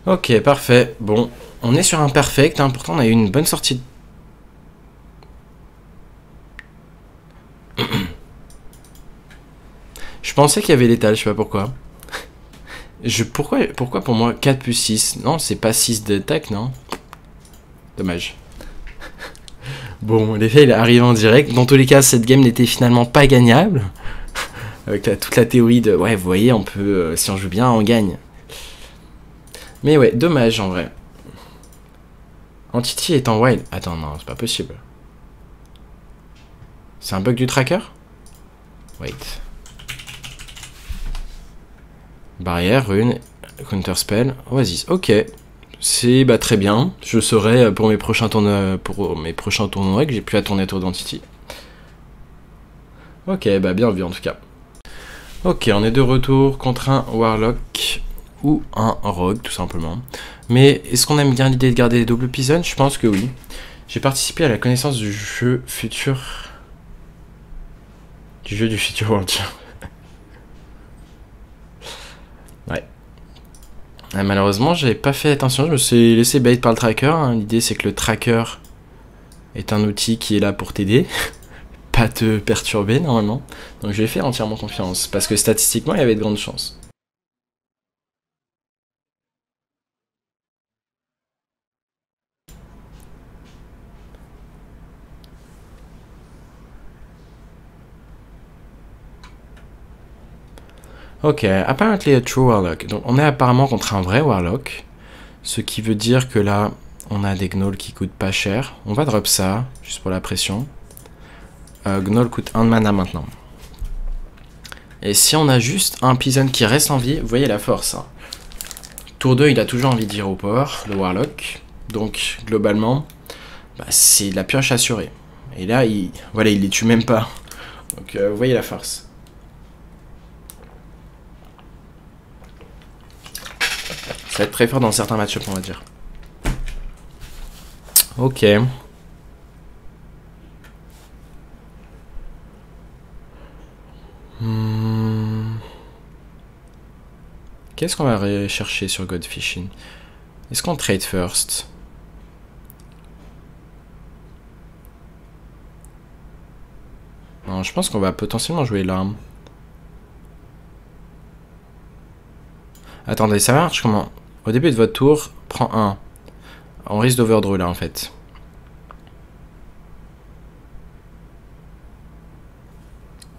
[SPEAKER 1] Ok, parfait. Bon, on est sur un perfect. Hein. Pourtant, on a eu une bonne sortie. Je pensais qu'il y avait l'étal, je sais pas pourquoi. Pourquoi pour moi 4 plus 6? Non, c'est pas 6 d'attaque, non? Dommage. Bon, l'effet il arrive en direct. Dans tous les cas, cette game n'était finalement pas gagnable. Avec toute la théorie de... Ouais, vous voyez, on peut... si on joue bien, on gagne. Mais ouais, dommage en vrai. Entity est en wild. Attends, non, c'est pas possible. C'est un bug du tracker? Wait. Barrière, rune, counterspell, oasis. Ok. C'est bah, très bien. Je saurai pour mes prochains tournois, que j'ai plus à tourner autour d'Entity. Ok, bah bien vu en tout cas. Ok, on est de retour contre un Warlock ou un Rogue tout simplement. Mais est-ce qu'on aime bien l'idée de garder les doubles Poison? Je pense que oui. J'ai participé à la connaissance du jeu futur... Du jeu du futur World. Ouais. Malheureusement, j'avais pas fait attention, je me suis laissé bait par le tracker. Hein. L'idée, c'est que le tracker est un outil qui est là pour t'aider, pas te perturber normalement. Donc je lui ai fait entièrement confiance, parce que statistiquement, il y avait de grandes chances. Ok, apparently a true Warlock. Donc on est apparemment contre un vrai Warlock, ce qui veut dire que là, on a des gnolls qui coûtent pas cher. On va drop ça, juste pour la pression. Gnoll coûte 1 de mana maintenant. Et si on a juste un Poison qui reste en vie, vous voyez la force. Hein. Tour 2, il a toujours envie de Hero Power, le Warlock. Donc, globalement, bah, c'est la pioche assurée. Et là, voilà, il les tue même pas. Donc, vous voyez la force. Ça va être très fort dans certains match-ups, on va dire. Ok. Qu'est-ce qu'on va rechercher sur Godfishing? Est-ce qu'on trade first? Non, je pense qu'on va potentiellement jouer l'arme. Attendez, ça marche comment? Au début de votre tour, prends 1. On risque d'overdraw là en fait.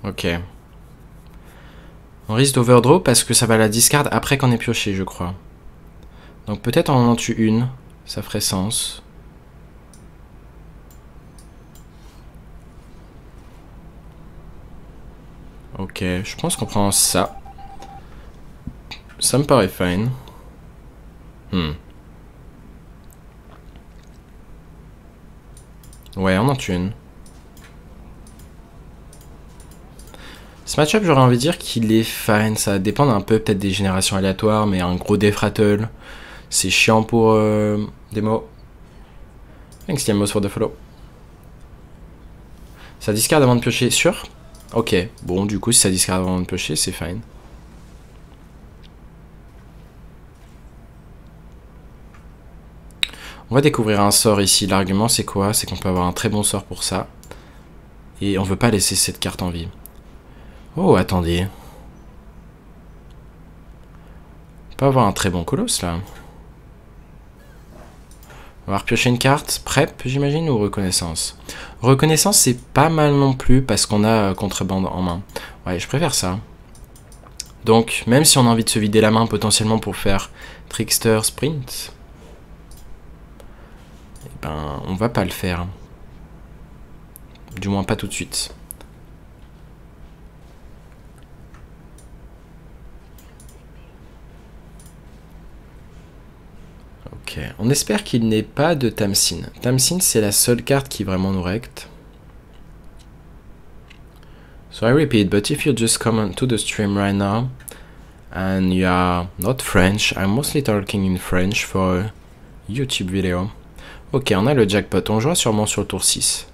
[SPEAKER 1] Ok. On risque d'overdraw parce que ça va la discard après qu'on ait pioché, je crois. Donc peut-être on en tue une. Ça ferait sens. Ok, je pense qu'on prend ça. Ça me paraît fine. Ouais, on en tue une. Ce match-up, j'aurais envie de dire qu'il est fine. Ça dépend un peu peut-être des générations aléatoires, mais un gros Death Rattle, c'est chiant pour démo. Thanks Yamos for the follow. Ça discard avant de piocher, sûr? Ok, bon, du coup, si ça discard avant de piocher, c'est fine. On va découvrir un sort ici. L'argument, c'est quoi? C'est qu'on peut avoir un très bon sort pour ça. Et on veut pas laisser cette carte en vie. Oh, attendez. On peut avoir un très bon colosse, là. On va repiocher une carte. Prep, j'imagine, ou reconnaissance? Reconnaissance, c'est pas mal non plus, parce qu'on a contrebande en main. Ouais, je préfère ça. Donc, même si on a envie de se vider la main potentiellement pour faire Trickster Sprint, eh ben, on va pas le faire. Du moins pas tout de suite. Ok, on espère qu'il n'est pas de Tamsin. Tamsin, c'est la seule carte qui vraiment nous recte. So I repeat, but if you just come onto the stream right now and you are not French, I'm mostly talking in French for a YouTube video. Ok, on a le jackpot, on joue sûrement sur le tour 6.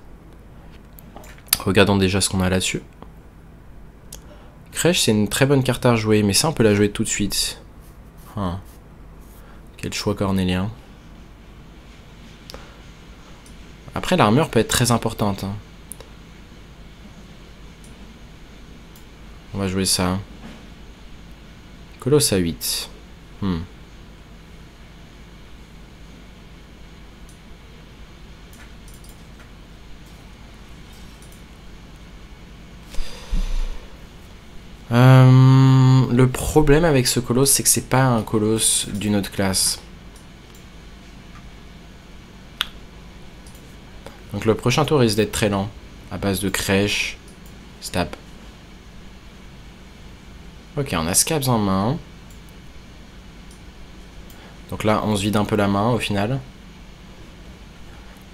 [SPEAKER 1] Regardons déjà ce qu'on a là-dessus. Crèche, c'est une très bonne carte à jouer, mais ça on peut la jouer tout de suite. Hein. Quel choix cornélien. Après, l'armure peut être très importante. Hein. On va jouer ça. Colosse à 8. Le problème avec ce colosse, c'est que c'est pas un colosse d'une autre classe. Donc le prochain tour risque d'être très lent. À base de crèche. Stab. Ok, on a Scabs en main. Donc là, on se vide un peu la main au final.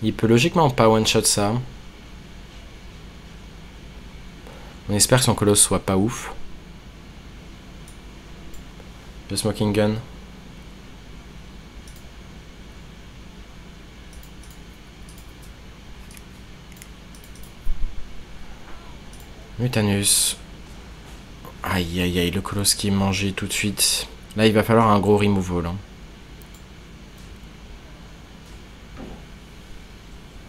[SPEAKER 1] Il peut logiquement pas one-shot ça. On espère que son colosse soit pas ouf. Le smoking gun. Mutanus. Aïe aïe aïe, le colosse qui est mangé tout de suite. Là, il va falloir un gros removal. Hein.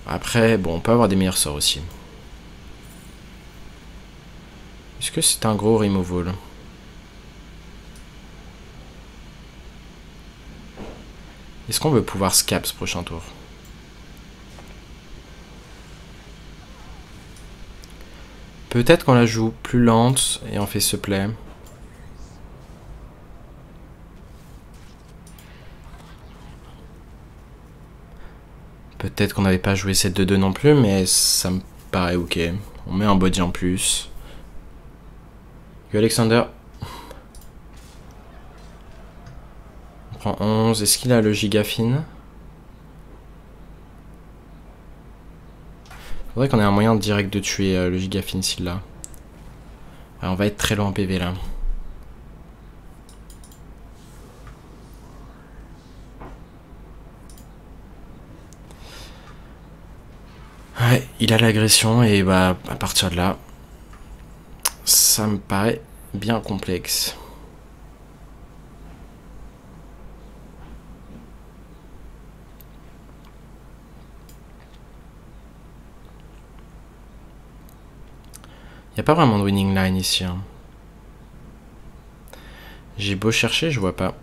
[SPEAKER 1] Après, bon, on peut avoir des meilleurs sorts aussi. Est-ce que c'est un gros removal? Est-ce qu'on veut pouvoir scap ce prochain tour? Peut-être qu'on la joue plus lente et on fait ce play. Peut-être qu'on n'avait pas joué cette 2-2 non plus, mais ça me paraît ok. On met un body en plus. Alexander. On prend 11. Est-ce qu'il a le gigafine? Faudrait qu'on ait un moyen direct de tuer le gigafine s'il l'a. On va être très loin en PV là. Ouais, il a l'agression et bah à partir de là, ça me paraît bien complexe. Il n'y a pas vraiment de winning line ici. Hein. J'ai beau chercher, je vois pas.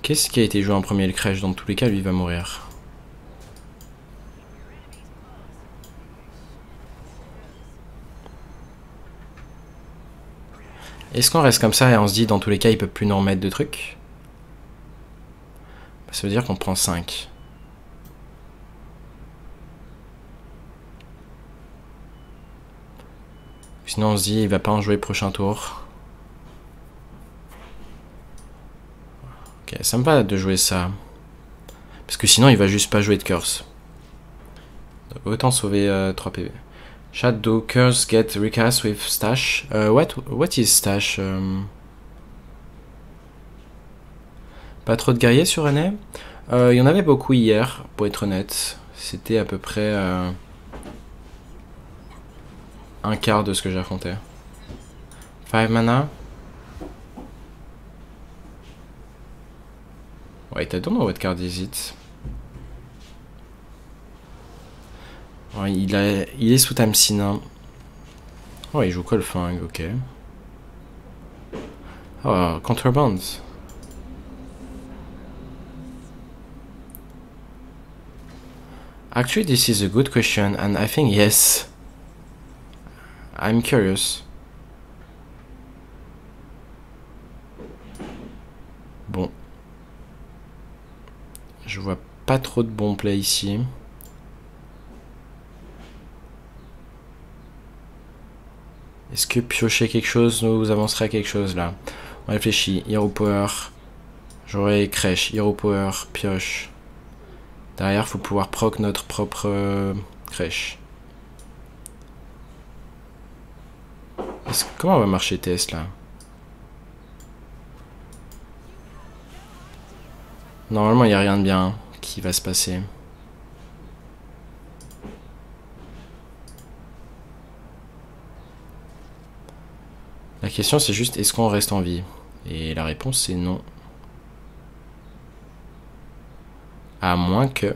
[SPEAKER 1] Qu'est-ce qui a été joué en premier? Le crèche, dans tous les cas, lui va mourir. Est-ce qu'on reste comme ça et on se dit dans tous les cas il peut plus nous remettre de trucs? Ça veut dire qu'on prend 5. Sinon on se dit il va pas en jouer prochain tour. Ok, ça me va de jouer ça. Parce que sinon il va juste pas jouer de curse. Donc, autant sauver 3 PV. Shadow curse get recast with stash. What is stash? Pas trop de guerriers sur René. Il y en avait beaucoup hier, pour être honnête. C'était à peu près un quart de ce que j'affrontais. 5 mana. Wait, I don't know what card is it. Ouais, il est sous Tamsin. Hein. Oh, il joue Colfang, ok. Oh, Counterband. Actually, this is a good question, and I think yes. I'm curious. Bon. Je vois pas trop de bons plays ici. Est-ce que piocher quelque chose nous avancerait à quelque chose là? On réfléchit. Hero Power. J'aurais crèche. Hero Power. Pioche. Derrière, faut pouvoir proc notre propre crèche. Comment va marcher TS là? Normalement, il n'y a rien de bien qui va se passer. La question c'est juste, est-ce qu'on reste en vie? Et la réponse c'est non. À moins que...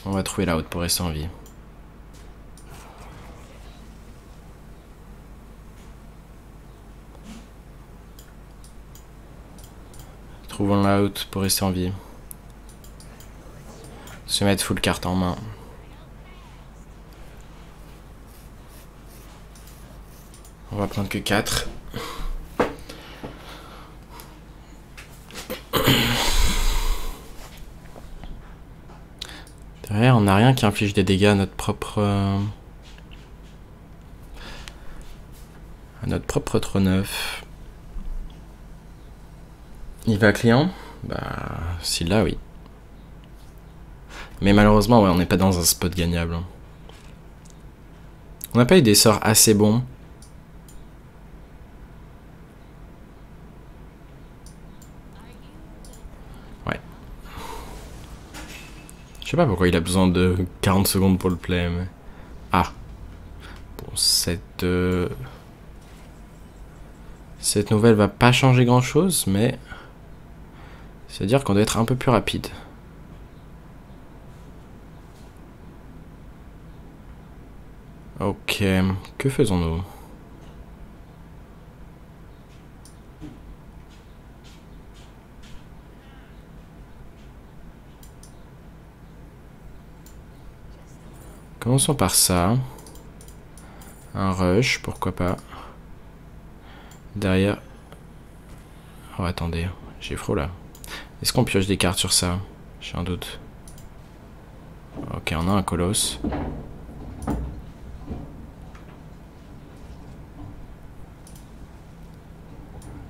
[SPEAKER 1] On va trouver la haute pour rester en vie. Trouvons la haute pour rester en vie. Se mettre full carte en main. On va prendre que 4. Derrière, on n'a rien qui inflige des dégâts à notre propre... trône neuf. Il va client? Bah, s'il l'a, oui. Mais malheureusement, ouais, on n'est pas dans un spot gagnable. On n'a pas eu des sorts assez bons. Ouais. Je sais pas pourquoi il a besoin de 40 secondes pour le play, mais... Ah. Bon, cette nouvelle va pas changer grand chose, mais... C'est-à-dire qu'on doit être un peu plus rapide. Ok, que faisons-nous? Commençons par ça. Un rush, pourquoi pas. Derrière... Oh, attendez, j'ai froid là. Est-ce qu'on pioche des cartes sur ça? J'ai un doute. Ok, on a un colosse.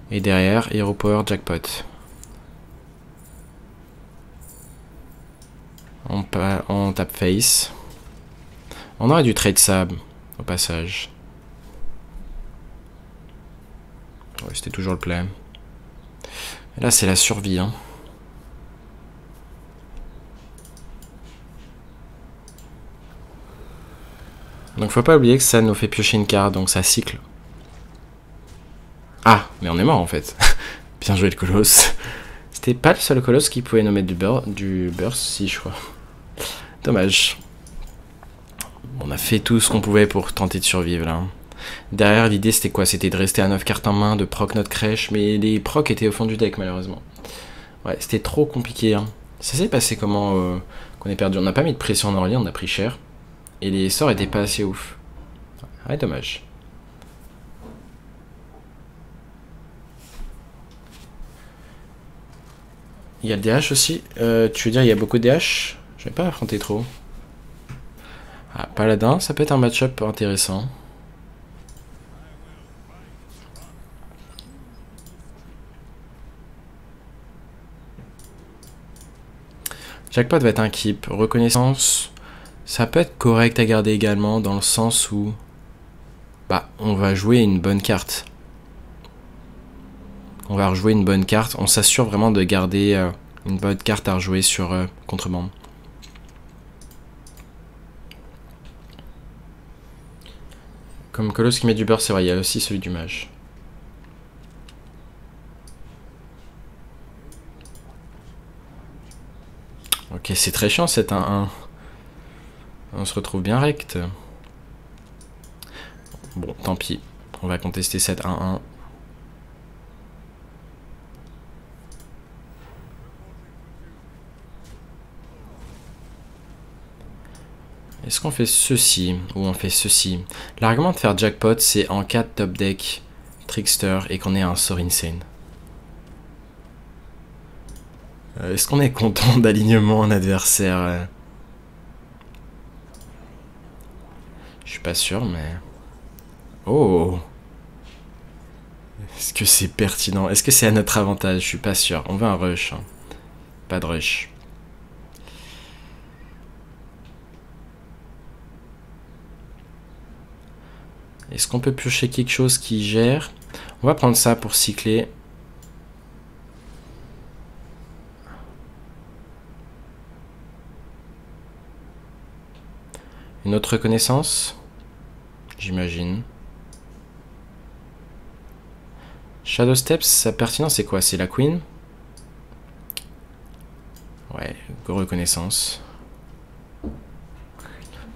[SPEAKER 1] Et derrière, Hero Power Jackpot. On tape face. On aurait dû trade sable, au passage. Ouais, c'était toujours le play. Et là, c'est la survie, hein. Donc faut pas oublier que ça nous fait piocher une carte, donc ça cycle. Ah, mais on est mort en fait. Bien joué le colosse. C'était pas le seul colosse qui pouvait nous mettre du burst, si je crois. Dommage. On a fait tout ce qu'on pouvait pour tenter de survivre là. Derrière l'idée c'était quoi? C'était de rester à 9 cartes en main, de proc notre crèche, mais les procs étaient au fond du deck malheureusement. Ouais, c'était trop compliqué. Hein. Ça s'est passé comment qu'on ait perdu? On n'a pas mis de pression en early, on a pris cher. Et les sorts étaient pas assez ouf. Ouais, dommage. Il y a le DH aussi. Tu veux dire il y a beaucoup de DH? Je vais pas affronter trop. Ah, Paladin, ça peut être un match-up intéressant. Jackpot va être un keep. Reconnaissance, ça peut être correct à garder également dans le sens où... Bah, on va jouer une bonne carte. On va rejouer une bonne carte. On s'assure vraiment de garder une bonne carte à rejouer sur contrebande. Comme colosse qui met du beurre, c'est vrai, il y a aussi celui du mage. Ok, c'est très chiant cet 1-1. On se retrouve bien rect. Bon, tant pis. On va contester cette 1-1. Est-ce qu'on fait ceci ou on fait ceci? L'argument de faire jackpot, c'est en cas de top deck trickster et qu'on ait un sort insane. Est-ce qu'on est content d'alignement en adversaire? Je suis pas sûr, mais... Oh! que c'est pertinent? Est-ce que c'est à notre avantage? Je suis pas sûr. On veut un rush. Hein. Pas de rush. Est-ce qu'on peut piocher quelque chose qui gère? On va prendre ça pour cycler. Une autre reconnaissance? J'imagine. Shadow Steps, sa pertinence c'est quoi? C'est la Queen? Ouais, reconnaissance.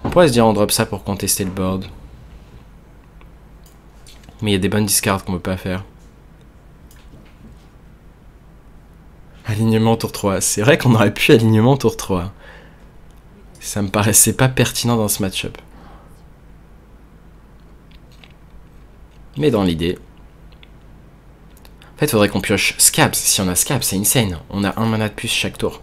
[SPEAKER 1] On pourrait se dire on drop ça pour contester le board. Mais il y a des bonnes discards qu'on peut pas faire. Alignement tour 3. C'est vrai qu'on aurait pu alignement tour 3. Ça me paraissait pas pertinent dans ce match-up. Mais dans l'idée. En fait, il faudrait qu'on pioche Scabs. Si on a Scabs, c'est insane. On a un mana de plus chaque tour.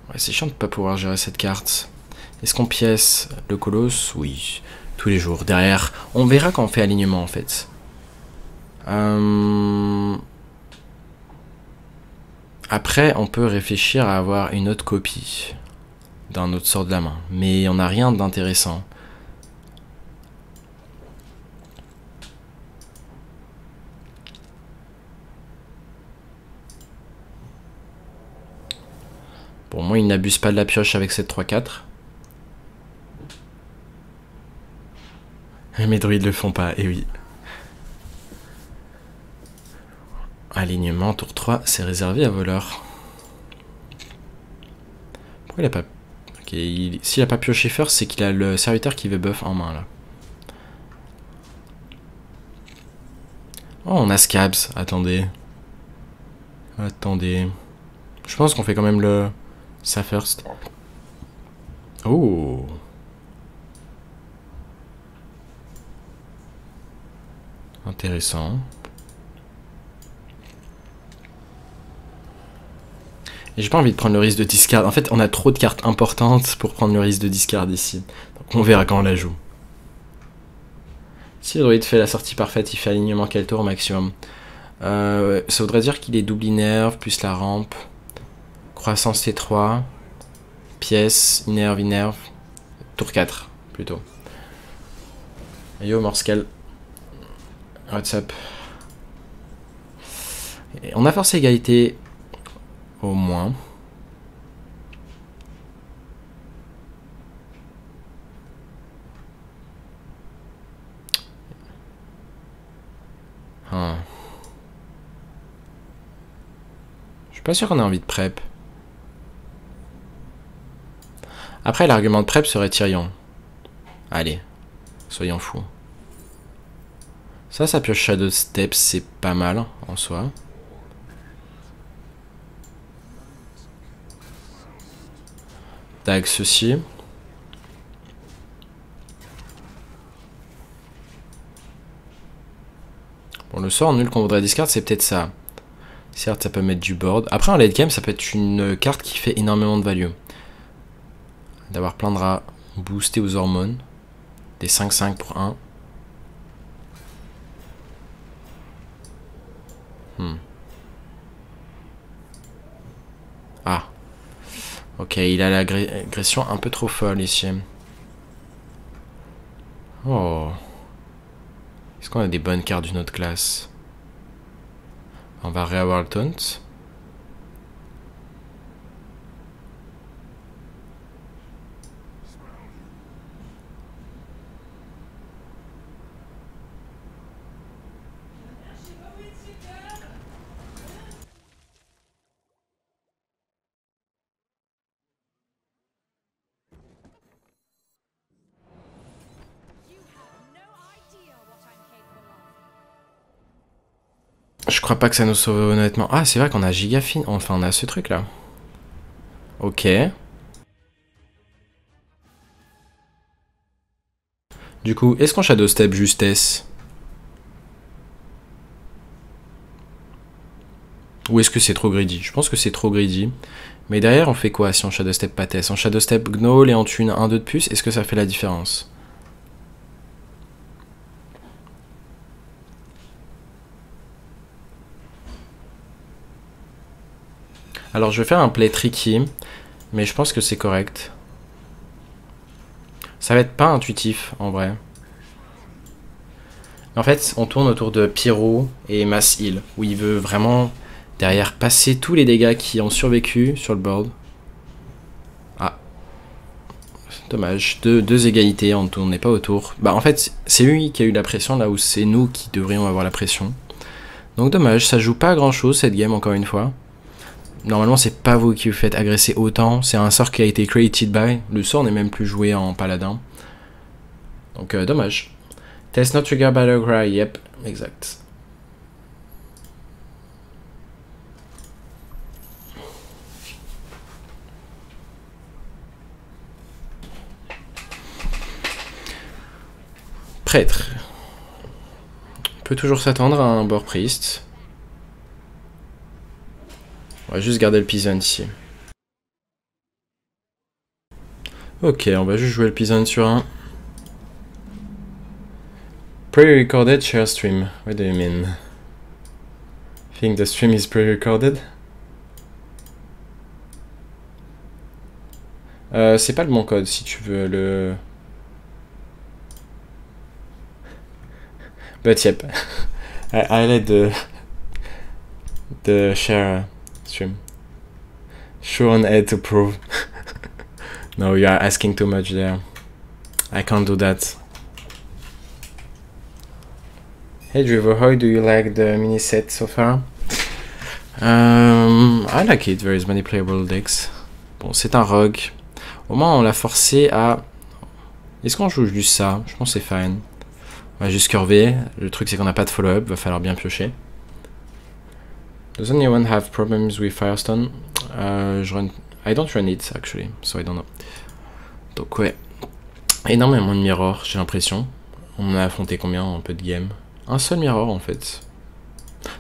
[SPEAKER 1] Ouais, c'est chiant de pas pouvoir gérer cette carte. Est-ce qu'on pièce le colosse? Oui. Tous les jours. Derrière, on verra quand on fait alignement en fait. Après, on peut réfléchir à avoir une autre copie d'un autre sort de la main. Mais on n'a rien d'intéressant. Bon, moi, il n'abuse pas de la pioche avec cette 3-4. Mes druides le font pas, et oui. Alignement, tour 3, c'est réservé à voleur. Pourquoi il a pas... Ok, s'il a pas pioché first, c'est qu'il a le serviteur qui veut buff en main, là. Oh, on a Scabs, attendez. Attendez. Je pense qu'on fait quand même le... ça first. Oh. Intéressant. Et j'ai pas envie de prendre le risque de discard. En fait, on a trop de cartes importantes pour prendre le risque de discard ici. Donc on verra quand on la joue. Si le druide fait la sortie parfaite, il fait alignement quel tour au maximum? Ça voudrait dire qu'il est double innerve, plus la rampe. Croissance T3. Pièce, innerve. Tour 4, plutôt. Yo, Morscal. What's up? Et on a forcé égalité. Au moins. Ah. Je suis pas sûr qu'on ait envie de prep. Après, l'argument de prep serait Tyrion. Allez, soyons fous. Ça pioche Shadow Steps, c'est pas mal en soi. Tag ceci. Bon, le sort nul qu'on voudrait discard, c'est peut-être ça. Certes, ça peut mettre du board. Après, en late game, ça peut être une carte qui fait énormément de value. D'avoir plein de rats boostés aux hormones. Des 5-5 pour 1. Ah. Ok, il a l'agression un peu trop folle ici. Oh. Est-ce qu'on a des bonnes cartes d'une autre classe? On va réavoir le taunt. Je crois pas que ça nous sauve honnêtement. Ah, c'est vrai qu'on a Gigafine. Enfin, on a ce truc là. Ok. Du coup, est-ce qu'on Shadow Step justesse? Ou est-ce que c'est trop greedy? Je pense que c'est trop greedy. Mais derrière, on fait quoi si on Shadow Step Patès? On Shadow Step Gnoll et on tune 1-2 de plus, est-ce que ça fait la différence? Alors je vais faire un play tricky, mais je pense que c'est correct. Ça va être pas intuitif en vrai. En fait, on tourne autour de Pyro et Mass Heal, où il veut vraiment derrière passer tous les dégâts qui ont survécu sur le board. Ah. Dommage, deux égalités, on ne tournait pas autour. Bah en fait, c'est lui qui a eu la pression, là où c'est nous qui devrions avoir la pression. Donc dommage, ça joue pas à grand chose cette game encore une fois. Normalement c'est pas vous qui vous faites agresser autant, c'est un sort qui a été created by. Le sort n'est même plus joué en paladin. Donc dommage. Test not trigger battle cry, yep, exact. Prêtre. On peut toujours s'attendre à un board priest. On va juste garder le Pigeon ici. Ok, on va juste jouer le Pigeon sur un. Pre-recorded share stream. What do you mean? Think the stream is pre-recorded? C'est pas le bon code si tu veux le... But yep. I let the share stream. Show on head to prove. No, you are asking too much there. I can't do that. Hey Drivo, how do you like the mini set so far? I like it, there is many playable decks. Bon, c'est un rogue. Au moins, on l'a forcé à... Est-ce qu'on joue juste ça? Je pense que c'est fine. On va juste curver. Le truc, c'est qu'on n'a pas de follow-up, va falloir bien piocher. Does anyone have problems with Firestone? I don't run it, actually, so I don't know. Donc ouais, énormément de mirror, j'ai l'impression. On a affronté combien en peu de game? Un seul mirror en fait.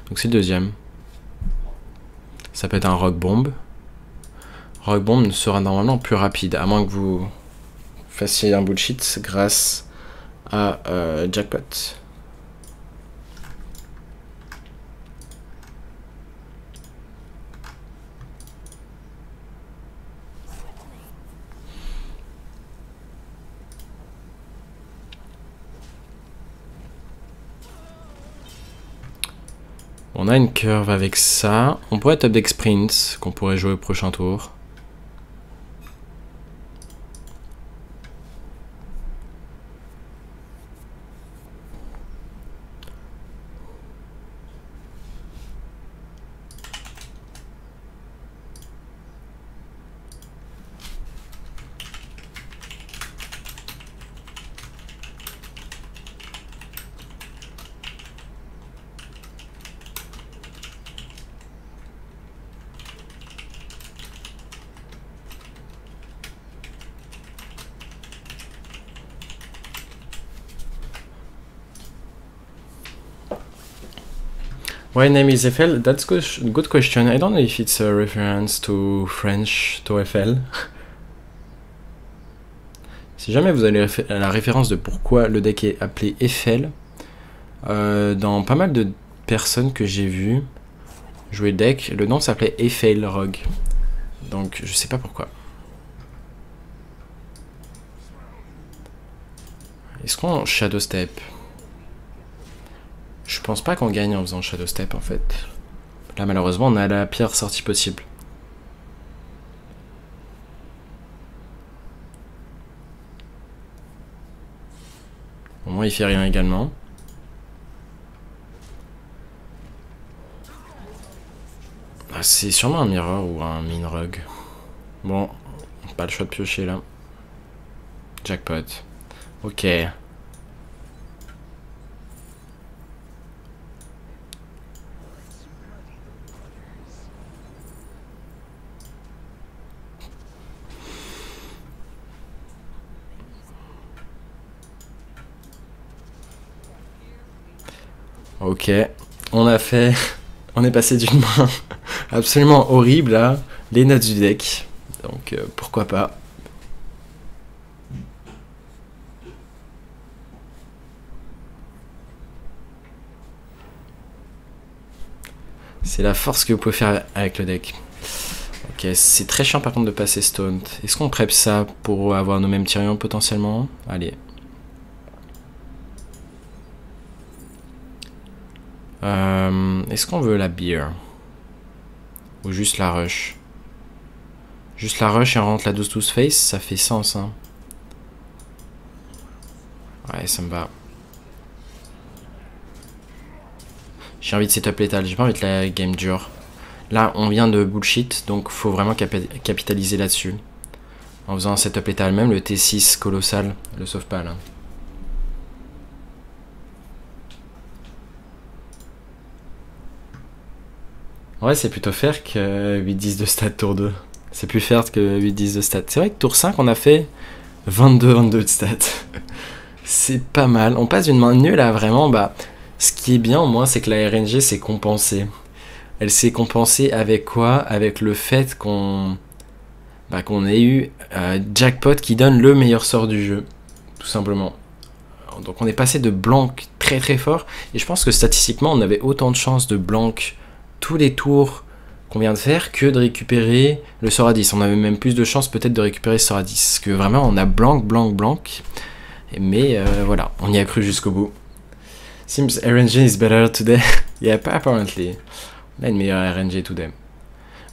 [SPEAKER 1] Donc c'est le deuxième. Ça peut être un Rock Bomb. Rock Bomb sera normalement plus rapide, à moins que vous fassiez un bullshit grâce à Jackpot. On a une curve avec ça. On pourrait top deck sprint qu'on pourrait jouer au prochain tour. My name is Eiffel. That's good question. I don't know if it's a reference to French, to Eiffel. Si jamais vous avez la référence de pourquoi le deck est appelé Eiffel, dans pas mal de personnes que j'ai vues jouer le deck, le nom s'appelait Eiffel Rogue. Donc je sais pas pourquoi. Est-ce qu'on Shadow Step? Je pense pas qu'on gagne en faisant Shadow Step en fait. Là malheureusement on a la pire sortie possible. Au moins il fait rien également. Ah, c'est sûrement un mirror ou un mine rogue. Bon, pas le choix de piocher là. Jackpot. Ok. Ok, on a fait... On est passé d'une main absolument horrible là, les notes du deck. Donc pourquoi pas. C'est la force que vous pouvez faire avec le deck. Ok, c'est très chiant par contre de passer Stone. Est-ce qu'on prep ça pour avoir nos mêmes Tyrion potentiellement? Allez. Est-ce qu'on veut la beer? Ou juste la rush? Juste la rush et on rentre la 12-12 face, ça fait sens hein. Ouais, ça me va. J'ai envie de setup létal, j'ai pas envie de la game dure. Là, on vient de bullshit, donc faut vraiment capitaliser là-dessus. En faisant un setup létal, même le T6 colossal, le sauve pas là. Ouais, c'est plutôt fair que 8-10 de stat tour 2. C'est plus fair que 8-10 de stat. C'est vrai que tour 5, on a fait 22-22 de stat. C'est pas mal. On passe d'une main nulle à vraiment, bah... Ce qui est bien au moins, c'est que la RNG s'est compensée. Elle s'est compensée avec quoi? Avec le fait qu'on ait eu Jackpot qui donne le meilleur sort du jeu. Tout simplement. Donc on est passé de blanc très très fort. Et je pense que statistiquement, on avait autant de chances de blanc tous les tours qu'on vient de faire que de récupérer le sort à 10. On avait même plus de chances peut-être de récupérer le sort à 10. Parce que vraiment, on a blanc. Mais voilà, on y a cru jusqu'au bout. Seems RNG is better today. Yeah, apparently. On a une meilleure RNG today.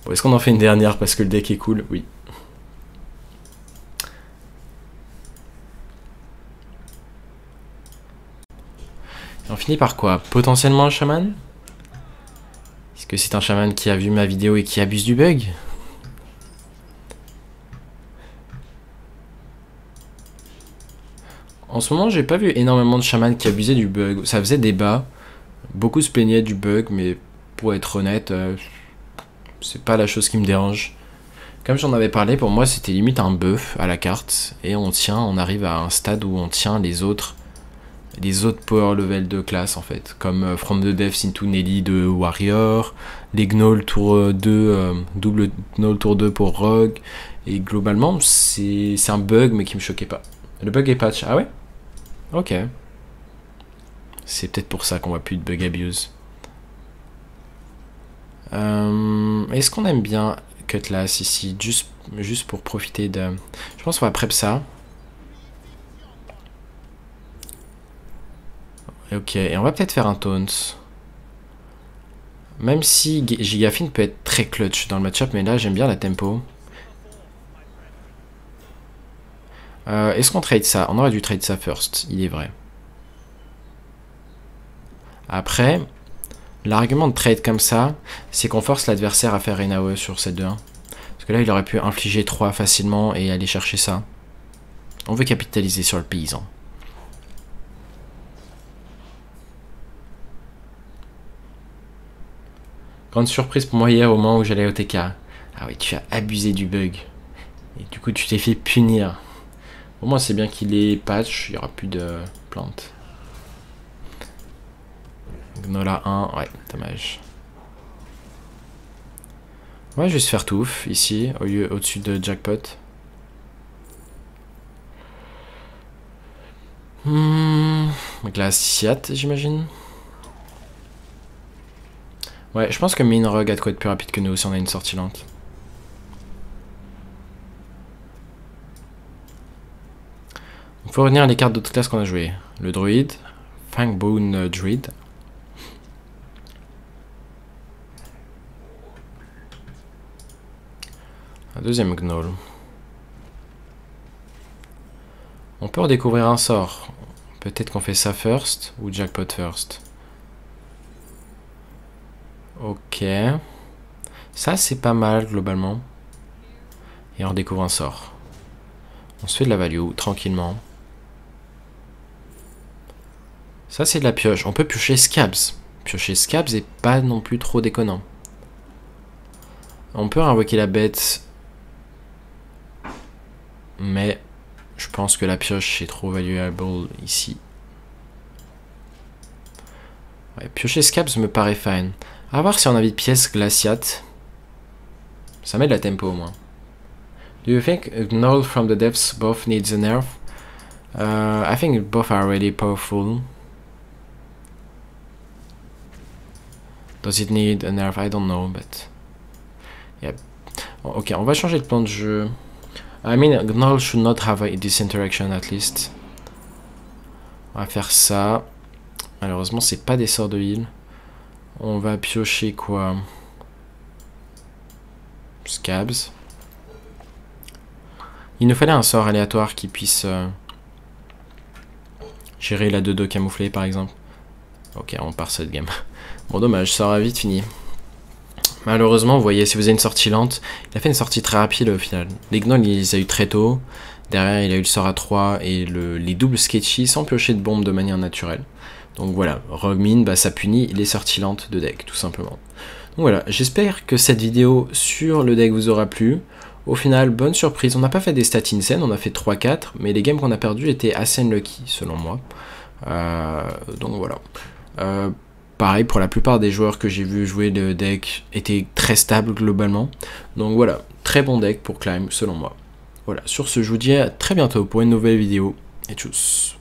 [SPEAKER 1] Bon, est-ce qu'on en fait une dernière parce que le deck est cool? Oui. Et on finit par quoi? Potentiellement un chaman? Est-ce que c'est un chaman qui a vu ma vidéo et qui abuse du bug? En ce moment, j'ai pas vu énormément de chamans qui abusaient du bug. Ça faisait débat. Beaucoup se plaignaient du bug, mais pour être honnête, c'est pas la chose qui me dérange. Comme j'en avais parlé, pour moi, c'était limite un buff à la carte. Et on arrive à un stade où on tient les autres power level de classe, en fait. Comme From the Depths into Nelly de Warrior, les Gnoll tour 2, double Gnoll tour 2 pour Rogue. Et globalement, c'est un bug, mais qui me choquait pas. Le bug est patch. Ah ouais? Ok. C'est peut-être pour ça qu'on voit plus de bug abuse. Est-ce qu'on aime bien Cutlass ici? Juste pour profiter de... Je pense qu'on va prep ça. Ok, et on va peut-être faire un taunt. Même si Gigafin peut être très clutch dans le match-up, mais là j'aime bien la tempo. Est-ce qu'on trade ça? On aurait dû trade ça first, il est vrai. Après, l'argument de trade comme ça, c'est qu'on force l'adversaire à faire une AOE sur cette 2-1. Parce que là, il aurait pu infliger 3 facilement et aller chercher ça. On veut capitaliser sur le paysan. Grande surprise pour moi hier au moment où j'allais au TK. Ah oui, tu as abusé du bug. Et du coup, tu t'es fait punir. Au moins, c'est bien qu'il est patch, il n'y aura plus de plantes. Gnola 1, ouais, dommage. On va juste faire touffe ici, au-dessus de Jackpot. Glaciat, j'imagine. Ouais, je pense que Minrug a de quoi être plus rapide que nous si on a une sortie lente. Il faut retenir les cartes d'autres classes qu'on a jouées. Le druide, Fangbone Druid. Un deuxième Gnoll. On peut redécouvrir un sort. Peut-être qu'on fait ça first ou Jackpot first. Ok. Ça c'est pas mal globalement. Et on redécouvre un sort. On se fait de la value tranquillement. Ça c'est de la pioche. On peut piocher Scabs. Piocher Scabs est pas non plus trop déconnant. On peut invoquer la bête. Mais je pense que la pioche est trop valuable ici. Ouais, piocher Scabs me paraît fine. À voir si on a envie de pièces glaciates. Ça met de la tempo au moins. Do you think Gnoll from the depths both needs a nerf? I think both are really powerful. Does it need a nerf? I don't know, but... Yeah. Ok, on va changer de plan de jeu. I mean, Gnoll should not have this interaction at least. On va faire ça. Malheureusement, c'est pas des sorts de heal. On va piocher quoi? Scabs. Il nous fallait un sort aléatoire qui puisse gérer la 2-2 camouflée par exemple. Ok, on part cette game. Bon, dommage, ça aura vite fini. Malheureusement, vous voyez, si vous avez une sortie lente, il a fait une sortie très rapide au final. Les gnolls, il les a eu très tôt. Derrière, il a eu le sort à 3 et les doubles sketchy sans piocher de bombes de manière naturelle. Donc voilà, Roguemin, bah, ça punit les sorties lentes de deck, tout simplement. Donc voilà, j'espère que cette vidéo sur le deck vous aura plu. Au final, bonne surprise, on n'a pas fait des stats insane, on a fait 3-4, mais les games qu'on a perdus étaient assez unlucky, selon moi. Donc voilà. Pareil, pour la plupart des joueurs que j'ai vu jouer, le deck était très stable globalement. Donc voilà, très bon deck pour Climb, selon moi. Voilà, sur ce, je vous dis à très bientôt pour une nouvelle vidéo, et tchuss.